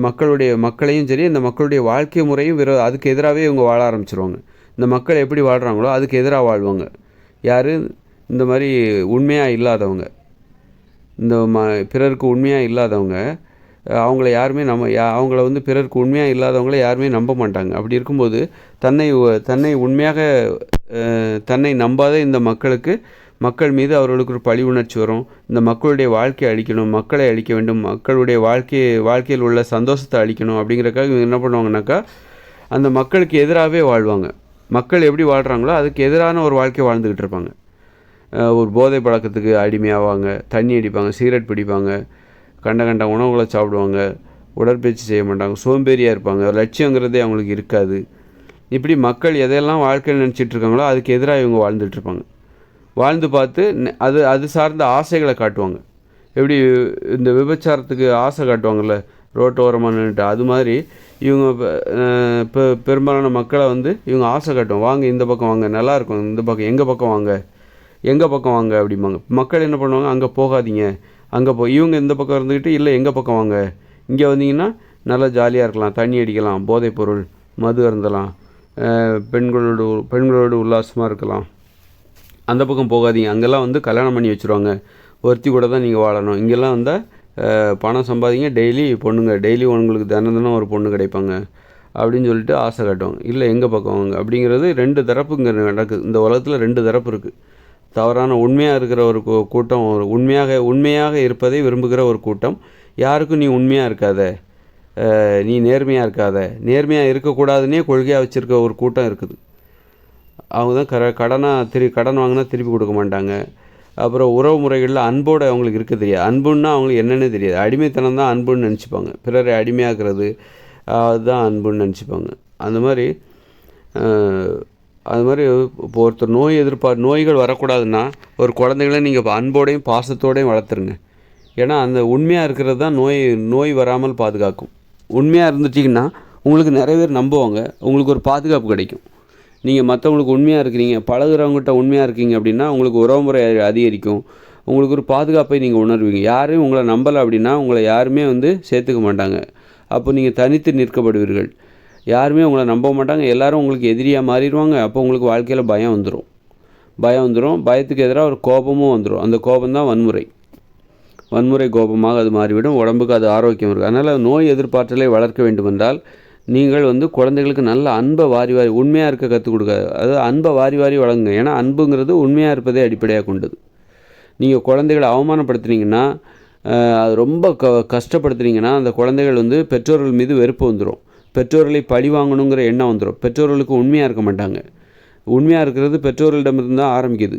மக்களையும் சரி, இந்த மக்களுடைய வாழ்க்கை முறையும் அதுக்கு எதிராகவே இவங்க வாழ ஆரம்பிச்சிருவாங்க. இந்த மக்கள் எப்படி வாழ்கிறாங்களோ அதுக்கு எதிராக வாழ்வாங்க. யார், இந்த மாதிரி உண்மையாக இல்லாதவங்க, பிறருக்கு உண்மையாக இல்லாதவங்க, அவங்கள வந்து பிறருக்கு உண்மையாக இல்லாதவங்கள யாருமே நம்ப மாட்டாங்க. அப்படி இருக்கும்போது தன்னை உண்மையாக தன்னை நம்பாத இந்த மக்கள் மீது அவர்களுக்கு ஒரு பழி உணர்ச்சி வரும். இந்த மக்களுடைய வாழ்க்கையை அழிக்கணும், மக்களை அழிக்க வேண்டும், மக்களுடைய வாழ்க்கையில் உள்ள சந்தோஷத்தை அழிக்கணும் அப்படிங்கிறக்காக இவங்க என்ன பண்ணுவாங்கனாக்கா அந்த மக்களுக்கு எதிராகவே வாழ்வாங்க. மக்கள் எப்படி வாழ்கிறாங்களோ அதுக்கு எதிரான ஒரு வாழ்க்கை வாழ்ந்துக்கிட்டு இருப்பாங்க. ஒரு போதை பழக்கத்துக்கு அடிமையாவாங்க, தண்ணி அடிப்பாங்க, சிகரெட் பிடிப்பாங்க, கண்ட உணவுகளை சாப்பிடுவாங்க, உடற்பயிற்சி செய்ய மாட்டாங்க, சோம்பேறியாக இருப்பாங்க, லட்சியங்கிறதே அவங்களுக்கு இருக்காது. இப்படி மக்கள் எதையெல்லாம் வாழ்க்கையில் நினச்சிட்டு இருக்காங்களோ அதுக்கு எதிராக இவங்க வாழ்ந்துட்டுருப்பாங்க. வாழ்ந்து பார்த்து அது சார்ந்த ஆசைகளை காட்டுவாங்க. எப்படி இந்த விபச்சாரத்துக்கு ஆசை காட்டுவாங்கள்ல ரோட்டோரமாக நின்றுட்டு, அது மாதிரி இவங்க இப்போ பெரும்பாலான மக்களை வந்து இவங்க ஆசை காட்டுவாங்க. வாங்க இந்த பக்கம் வாங்க, நல்லாயிருக்கும், இந்த பக்கம் எங்கள் பக்கம் வாங்க அப்படிம்பாங்க. மக்கள் என்ன பண்ணுவாங்க, அங்கே போகாதீங்க, இவங்க இந்த பக்கம் இருந்துக்கிட்டு இல்லை எங்கள் பக்கம் வாங்க, இங்கே வந்தீங்கன்னா நல்லா ஜாலியாக இருக்கலாம், தண்ணி அடிக்கலாம், போதைப்பொருள் மது அருந்தலாம், பெண்களோடு உல்லாசமாக இருக்கலாம், அந்த பக்கம் போகாதீங்க, அங்கெல்லாம் வந்து கல்யாணம் பண்ணி வச்சுருவாங்க, ஒருத்தி கூட தான் நீங்கள் வாழணும், இங்கெல்லாம் வந்தால் பணம் சம்பாதிங்க, டெய்லி உங்களுக்கு தினம் ஒரு பொண்ணு கிடைப்பாங்க அப்படின்னு சொல்லிட்டு ஆசை காட்டுவாங்க. இல்லை எங்கள் பக்கம் வாங்க அப்படிங்கிறது 2 தரப்பு இங்கே நடக்குது. இந்த உலகத்தில் 2 தரப்பு இருக்குது. தவறான உண்மையாக இருக்கிற ஒரு கூட்டம், ஒரு உண்மையாக இருப்பதை விரும்புகிற ஒரு கூட்டம். யாருக்கும் நீ உண்மையாக இருக்காத, நீ நேர்மையாக இருக்காத, நேர்மையாக இருக்கக்கூடாதுன்னே கொள்கையாக வச்சுருக்க ஒரு கூட்டம் இருக்குது. அவங்க தான் கடன் வாங்கினா திருப்பி கொடுக்க மாட்டாங்க. அப்புறம் உறவு முறைகளில் அன்போடு அவங்களுக்கு இருக்க தெரியாது. அன்புன்னா அவங்களுக்கு என்னென்னே தெரியாது. அடிமைத்தனம் தான் அன்புன்னு நினச்சிப்பாங்க. பிறரை அடிமையாக்குறது அதுதான் அன்புன்னு நினச்சிப்பாங்க. அந்த மாதிரி இப்போ ஒருத்தர் நோய்கள் வரக்கூடாதுன்னா ஒரு குழந்தைகளை நீங்கள் அன்போடையும் பாசத்தோடையும் வளர்த்துருங்க. ஏன்னா அந்த உண்மையாக இருக்கிறது தான் நோய் வராமல் பாதுகாக்கும். உண்மையாக இருந்துட்டிங்கன்னா உங்களுக்கு நிறைய பேர் நம்புவாங்க, உங்களுக்கு ஒரு பாதுகாப்பு கிடைக்கும். நீங்கள் மற்றவங்களுக்கு உண்மையாக இருக்கிறீங்க, பழகுறவங்ககிட்ட உண்மையாக இருக்கீங்க அப்படின்னா உங்களுக்கு உறவுமுறை அதிகரிக்கும். உங்களுக்கு ஒரு பாதுகாப்பை நீங்கள் உணர்வீங்க. யாரையும் உங்களை நம்பலை அப்படின்னா உங்களை யாருமே சேர்த்துக்க மாட்டாங்க. அப்போ நீங்கள் தனித்து நிற்கப்படுவீர்கள். யாருமே உங்களை நம்ப மாட்டாங்க, எல்லோரும் உங்களுக்கு எதிரியாக மாறிடுவாங்க. அப்போ உங்களுக்கு வாழ்க்கையில் பயம் வந்துடும். பயத்துக்கு எதிராக ஒரு கோபமும் வந்துடும். அந்த கோபம்தான் வன்முறை கோபமாக அது மாறிவிடும். உடம்புக்கு அது ஆரோக்கியம் இருக்குது. அதனால் நோய் எதிர்ப்பாற்றலை வளர்க்க வேண்டுமென்றால் நீங்கள் குழந்தைகளுக்கு நல்ல அன்பை வாரி உண்மையாக இருக்க கற்றுக் கொடுக்காது. அது அன்பை வாரி வழங்குங்க. ஏன்னா அன்புங்கிறது உண்மையாக இருப்பதே அடிப்படையாக கொண்டது. நீங்கள் குழந்தைகளை அவமானப்படுத்துனீங்கன்னா, அது ரொம்ப கஷ்டப்படுத்துனீங்கன்னா அந்த குழந்தைகள் பெற்றோர்கள் மீது வெறுப்பு வந்துடும். பெற்றோர்களை பழி வாங்கணுங்கிற எண்ணம் வந்துடும். பெற்றோர்களுக்கு உண்மையாக இருக்க மாட்டாங்க. உண்மையாக இருக்கிறது பெற்றோர்களிடமிருந்து தான் ஆரம்பிக்குது.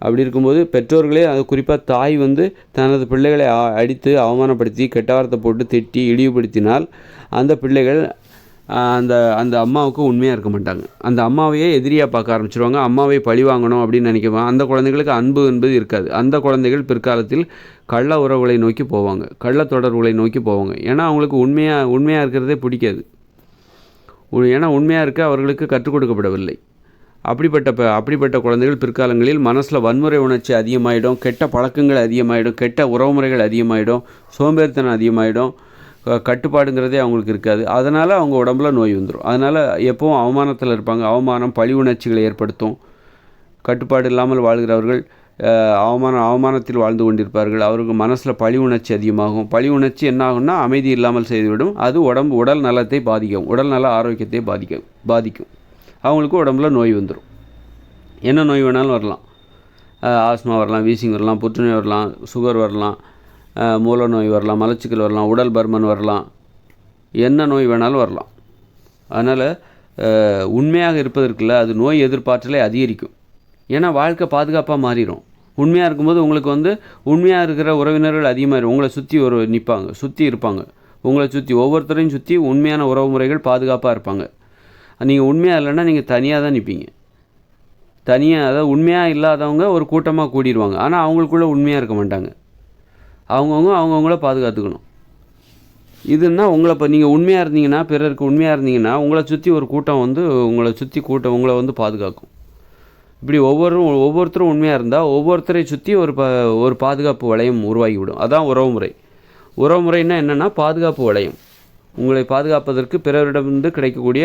அப்படி இருக்கும்போது பெற்றோர்களே, அது குறிப்பாக தாய் தனது பிள்ளைகளை அடித்து அவமானப்படுத்தி கெட்ட வார்த்தை போட்டு திட்டி இழிவுபடுத்தினால் அந்த பிள்ளைகள் அந்த அம்மாவுக்கு உண்மையாக இருக்க மாட்டாங்க. அந்த அம்மாவையே எதிரியாக பார்க்க ஆரம்பிச்சிருவாங்க. அம்மாவை பழி வாங்கணும் அப்படின்னு நினைக்குவாங்க. அந்த குழந்தைகளுக்கு அன்பு என்பது இருக்காது. அந்த குழந்தைகள் பிற்காலத்தில் கள்ள உறவுகளை நோக்கி போவாங்க, கள்ள தொடர்புகளை நோக்கி போவாங்க. ஏன்னா அவங்களுக்கு உண்மையாக இருக்கிறதே பிடிக்காது. ஏன்னா உண்மையாக இருக்க அவர்களுக்கு கற்றுக் கொடுக்கப்படவில்லை. அப்படிப்பட்ட குழந்தைகள் பிற்காலங்களில் மனசில் வன்முறை உணர்ச்சி அதிகமாகிடும், கெட்ட பழக்கங்கள் அதிகமாகிடும், கெட்ட உறவுமுறைகள் அதிகமாகிடும், சோம்பேறித்தனம் அதிகமாகிடும், கட்டுப்பாடுங்கிறதே அவங்களுக்கு இருக்காது. அதனால் அவங்க உடம்புல நோய் வந்துடும். அதனால் எப்போவும் அவமானத்தில் இருப்பாங்க. அவமானம் பழி உணர்ச்சிகளை ஏற்படுத்தும். கட்டுப்பாடு இல்லாமல் வாழ்கிறவர்கள் அவமானத்தில் வாழ்ந்து கொண்டிருப்பார்கள். அவருக்கு மனசில் பழி உணர்ச்சி அதிகமாகும். பழி உணர்ச்சி என்ன ஆகும்னா அமைதி இல்லாமல் செய்துவிடும். அது உடல் நலத்தை பாதிக்கும், உடல் நல ஆரோக்கியத்தை பாதிக்கும். அவங்களுக்கு உடம்புல நோய் வந்துடும். என்ன நோய் வேணாலும் வரலாம். ஆஸ்மா வரலாம், வீசிங் வரலாம், புற்றுநோய் வரலாம், சுகர் வரலாம், மூல நோய் வரலாம், மலச்சிக்கல் வரலாம், உடல் பருமன் வரலாம், என்ன நோய் வேணாலும் வரலாம். அதனால் உண்மையாக இருப்பதற்குள்ள அது நோய் எதிர்ப்பாற்றலை அதிகரிக்கும். ஏன்னா வாழ்க்கை பாதுகாப்பாக மாறிடும். உண்மையாக இருக்கும்போது உங்களுக்கு உண்மையாக இருக்கிற உறவினர்கள் அதிகமாக உங்களை சுற்றி இருப்பாங்க. உங்களை சுற்றி ஒவ்வொருத்தரையும் சுற்றி உண்மையான உறவு முறைகள் பாதுகாப்பாக இருப்பாங்க. நீங்கள் உண்மையாக இல்லைன்னா நீங்கள் தனியாக தான் நிற்பீங்க. அதாவது உண்மையாக இல்லாதவங்க ஒரு கூட்டமாக கூடிடுவாங்க. ஆனால் அவங்களுக்குள்ளே உண்மையாக இருக்க மாட்டாங்க. அவங்கவுங்கள பாதுகாத்துக்கணும். இதுன்னா நீங்கள் உண்மையாக இருந்தீங்கன்னா, பிறருக்கு உண்மையாக இருந்தீங்கன்னா உங்களை சுற்றி ஒரு கூட்டம் உங்களை பாதுகாக்கும். இப்படி ஒவ்வொருத்தரும் உண்மையாக இருந்தால் ஒவ்வொருத்தரை சுற்றி ஒரு பாதுகாப்பு வளையம் உருவாகிவிடும். அதான் உறவுமுறைன்னா என்னென்னா பாதுகாப்பு வளையம். உங்களை பாதுகாப்பதற்கு பிறரிடமிருந்து கிடைக்கக்கூடிய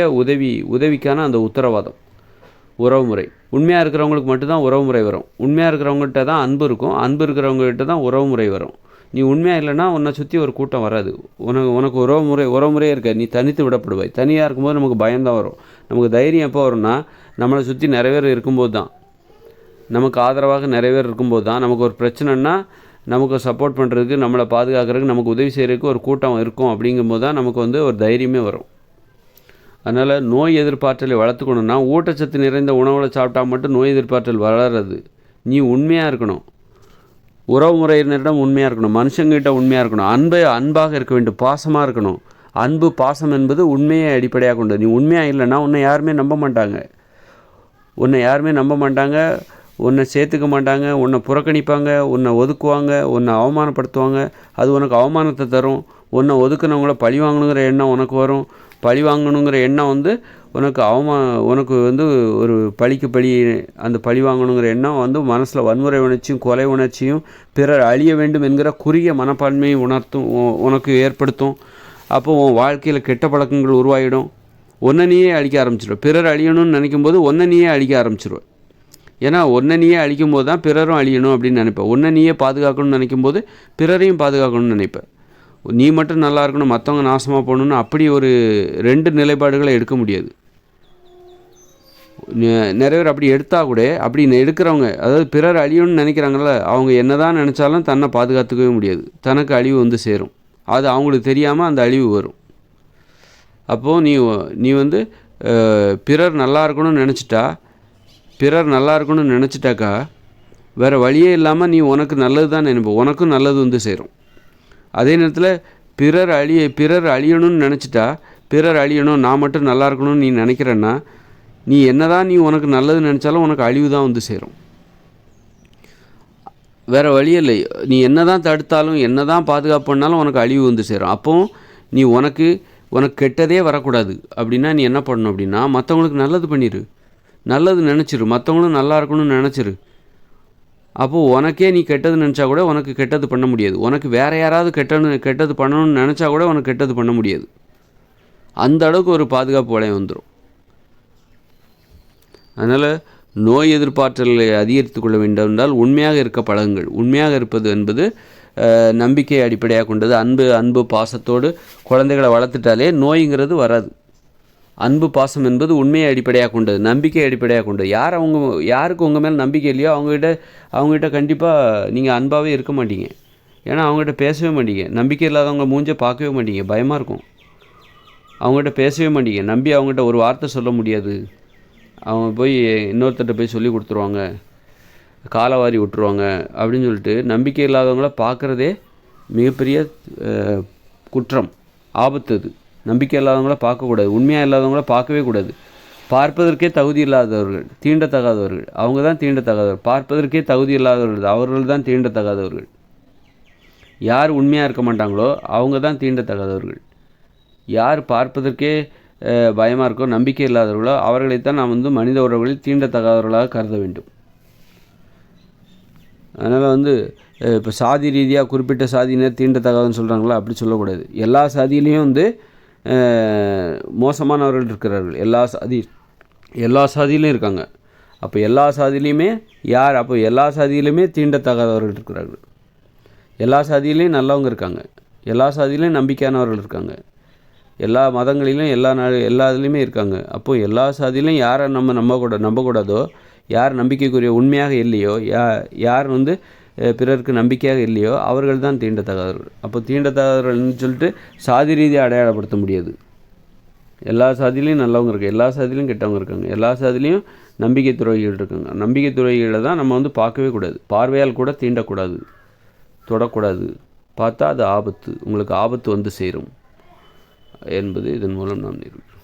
உதவிக்கான அந்த உத்தரவாதம் உறவுமுறை. உண்மையாக இருக்கிறவங்களுக்கு மட்டும்தான் உறவுமுறை வரும். உண்மையாக இருக்கிறவங்ககிட்ட தான் அன்பு இருக்கும். அன்பு இருக்கிறவங்ககிட்ட தான் உறவுமுறை வரும். நீ உண்மையாக இல்லைன்னா உன்னை சுற்றி ஒரு கூட்டம் வராது. உனக்கு உறவுமுறையே இருக்காது. நீ தனித்து விடப்படுவாய். தனியாக இருக்கும்போது நமக்கு பயம்தான் வரும். நமக்கு தைரியம் எப்போ வரும்னா நம்மளை சுற்றி நிறைய பேர் இருக்கும்போது தான், நமக்கு ஆதரவாக நிறைய பேர் இருக்கும்போது தான். நமக்கு ஒரு பிரச்சனைன்னா நமக்கு சப்போர்ட் பண்ணுறதுக்கு, நம்மளை பாதுகாக்கிறதுக்கு, நமக்கு உதவி செய்கிறதுக்கு ஒரு கூட்டம் இருக்கும். அப்படிங்கும்போது தான் நமக்கு ஒரு தைரியமே வரும். அதனால் நோய் எதிர்ப்பாற்றலை வளர்த்துக்கணுன்னா ஊட்டச்சத்து நிறைந்த உணவுகளை சாப்பிட்டா மட்டும் நோய் எதிர்ப்பாற்றல் வளராது. நீ உண்மையாக இருக்கணும். உறவுமுறையினரிடம் உண்மையாக இருக்கணும். மனுஷங்கிட்ட உண்மையாக இருக்கணும். அன்பாக இருக்க வேண்டும். பாசமாக இருக்கணும். அன்பு பாசம் என்பது உண்மையை அடிப்படையாக கொண்டது. நீ உண்மையாக இல்லைன்னா உன்னை யாருமே நம்ப மாட்டாங்க. உன்னை சேர்த்துக்க மாட்டாங்க. உன்னை புறக்கணிப்பாங்க, உன்னை ஒதுக்குவாங்க, உன்னை அவமானப்படுத்துவாங்க. அது உனக்கு அவமானத்தை தரும். உன்னை ஒதுக்குனவங்கள பழி வாங்கணுங்கிற எண்ணம் உனக்கு வரும். பழி வாங்கணுங்கிற எண்ணம் உனக்கு ஒரு பழிக்கு பழி, அந்த பழி வாங்கணுங்கிற எண்ணம் மனசில் வன்முறை உணர்ச்சியும் கொலை உணர்ச்சியும் பிறர் அழிய வேண்டும் என்கிற குறுகிய மனப்பான்மையை உனக்கு ஏற்படுத்தும். அப்போ உன் வாழ்க்கையில் கெட்ட பழக்கங்கள் உருவாகிடும். ஒன்றை நீயே அழிக்க ஆரம்பிச்சிடுவேன். பிறர் அழியணும்னு நினைக்கும்போது ஒன்றை நீயே அழிக்க ஆரம்பிச்சிடுவேன். ஏன்னா ஒன்றை நீயே அழிக்கும் போது தான் பிறரும் அழியணும் அப்படின்னு நினைப்பேன். ஒன்றை நீயே பாதுகாக்கணும்னு நினைக்கும் போது பிறரையும் பாதுகாக்கணும்னு நினைப்பேன். நீ மட்டும் நல்லா இருக்கணும், மற்றவங்க நாசமாக போகணுன்னு அப்படி ஒரு 2 நிலைப்பாடுகளை எடுக்க முடியாது. நிறைய பேர் அப்படி எடுத்தால் கூட, அப்படி எடுக்கிறவங்க, அதாவது பிறர் அழியணும்னு நினைக்கிறாங்கள, அவங்க என்ன தான் நினச்சாலும் தன்னை பாதுகாத்துக்கவே முடியாது. தனக்கு அழிவு வந்து சேரும். அது அவங்களுக்கு தெரியாமல் அந்த அழிவு வரும். அப்போது நீ வந்து பிறர் நல்லா இருக்கணும்னு நினச்சிட்டாக்கா வேறு வழியே இல்லாமல் நீ உனக்கு நல்லது தான் நினைப்ப, உனக்கும் நல்லது வந்து சேரும். அதே நேரத்தில் பிறர் அழியணும்னு நினச்சிட்டா, பிறர் அழியணும், நான் மட்டும் நல்லா இருக்கணும்னு நீ நினைக்கிறேன்னா, நீ நீ உனக்கு நல்லது நினச்சாலும் உனக்கு அழிவு தான் வந்து சேரும். வேறு வழி இல்லை. நீ என்ன தான் தடுத்தாலும், என்ன தான் பாதுகாப்பு பண்ணாலும் உனக்கு அழிவு வந்து சேரும். அப்போது நீ உனக்கு கெட்டதே வரக்கூடாது அப்படின்னா நீ என்ன பண்ணணும் அப்படின்னா, மற்றவங்களுக்கு நல்லது பண்ணிடு, நல்லது நினச்சிரு, மற்றவங்களும் நல்லா இருக்கணும்னு நினச்சிரு. அப்போது உனக்கே நீ கெட்டது நினச்சா கூட உனக்கு கெட்டது பண்ண முடியாது. உனக்கு வேறு யாராவது கெட்டது பண்ணணும்னு நினச்சா கூட உனக்கு கெட்டது பண்ண முடியாது. அந்த அளவுக்கு ஒரு பாதுகாப்பு வளையம் வந்துடும். அதனால் நோய் எதிர்ப்பாற்றலை அதிகரித்து கொள்ள வேண்டும் என்றால் உண்மையாக இருக்க பழகுங்கள். உண்மையாக இருப்பது என்பது நம்பிக்கையை அடிப்படையாக கொண்டது. அன்பு பாசத்தோடு குழந்தைகளை வளர்த்துட்டாலே நோய்ங்கிறது வராது. அன்பு பாசம் என்பது உண்மையை அடிப்படையாக கொண்டது, நம்பிக்கை அடிப்படையாக கொண்டது. யாருக்கு உங்கள் மேலே நம்பிக்கை இல்லையோ அவங்ககிட்ட கண்டிப்பாக நீங்கள் அன்பாகவே இருக்க மாட்டீங்க. ஏன்னா அவங்ககிட்ட பேசவே மாட்டீங்க. நம்பிக்கை இல்லாதவங்க மூஞ்சை பார்க்கவே மாட்டீங்க, பயமாக இருக்கும். அவங்ககிட்ட பேசவே மாட்டீங்க, நம்பி அவங்ககிட்ட ஒரு வார்த்தை சொல்ல முடியாது. அவங்க போய் இன்னொருத்தர்கிட்ட போய் சொல்லி கொடுத்துருவாங்க, காலவாரி விட்டுருவாங்க அப்படின்னு சொல்லிட்டு நம்பிக்கை இல்லாதவங்கள பார்க்குறதே மிகப்பெரிய குற்றம், ஆபத்து. அது நம்பிக்கை இல்லாதவங்கள பார்க்கக்கூடாது, உண்மையாக இல்லாதவங்கள பார்க்கவே கூடாது. பார்ப்பதற்கே தகுதி இல்லாதவர்கள், தீண்டத்தகாதவர்கள், அவங்க தான் தீண்டத்தகாதவர்கள். பார்ப்பதற்கே தகுதி இல்லாதவர்கள், அவர்கள் தான் தீண்டத்தகாதவர்கள். யார் உண்மையாக இருக்க மாட்டாங்களோ அவங்க தான் தீண்டத்தகாதவர்கள். யார் பார்ப்பதற்கே பயமாக இருக்கோ, நம்பிக்கை இல்லாதவர்களோ அவர்களைத்தான் நாம் வந்து மனித உறவுகளில் தீண்டத்தகாதவர்களாக கருத வேண்டும். அதனால் இப்போ சாதி ரீதியாக குறிப்பிட்ட சாதியினர் தீண்டத்தகாதுன்னு சொல்கிறாங்களா, அப்படி சொல்லக்கூடாது. எல்லா சாதியிலையும் மோசமானவர்கள் இருக்கிறார்கள். எல்லா சாதியிலையும் இருக்காங்க. அப்போ எல்லா சாதியிலையுமே எல்லா சாதியிலையுமே தீண்டத்தகாதவர்கள் இருக்கிறார்கள். எல்லா சாதியிலையும் நல்லவங்க இருக்காங்க. எல்லா சாதியிலையும் நம்பிக்கையானவர்கள் இருக்காங்க. எல்லா மதங்களிலும் எல்லா இதுலேயுமே இருக்காங்க. அப்போது எல்லா சாதியிலையும் யாரை நம்பக்கூடாதோ, யார் நம்பிக்கைக்குரிய உண்மையாக இல்லையோ, யார் பிறருக்கு நம்பிக்கையாக இல்லையோ அவர்கள் தான் தீண்டத்தகாதவர்கள். அப்போ தீண்டத்தகாதவர்கள்னு சொல்லிட்டு சாதி ரீதியாக அடையாளப்படுத்த முடியாது. எல்லா சாதியிலையும் நல்லவங்க இருக்காங்க, எல்லா சாதியிலையும் கெட்டவங்க இருக்காங்க, எல்லா சாதியிலையும் நம்பிக்கை துரோகிகள் இருக்காங்க. நம்பிக்கை துரோகிகளை தான் நம்ம பார்க்கவே கூடாது. பார்வையால் கூட தீண்டக்கூடாது, தொடக்கூடாது. பார்த்தா அது ஆபத்து, உங்களுக்கு ஆபத்து வந்து சேரும் என்பது இதன் மூலம் நாம் நிரூபிக்கிறோம்.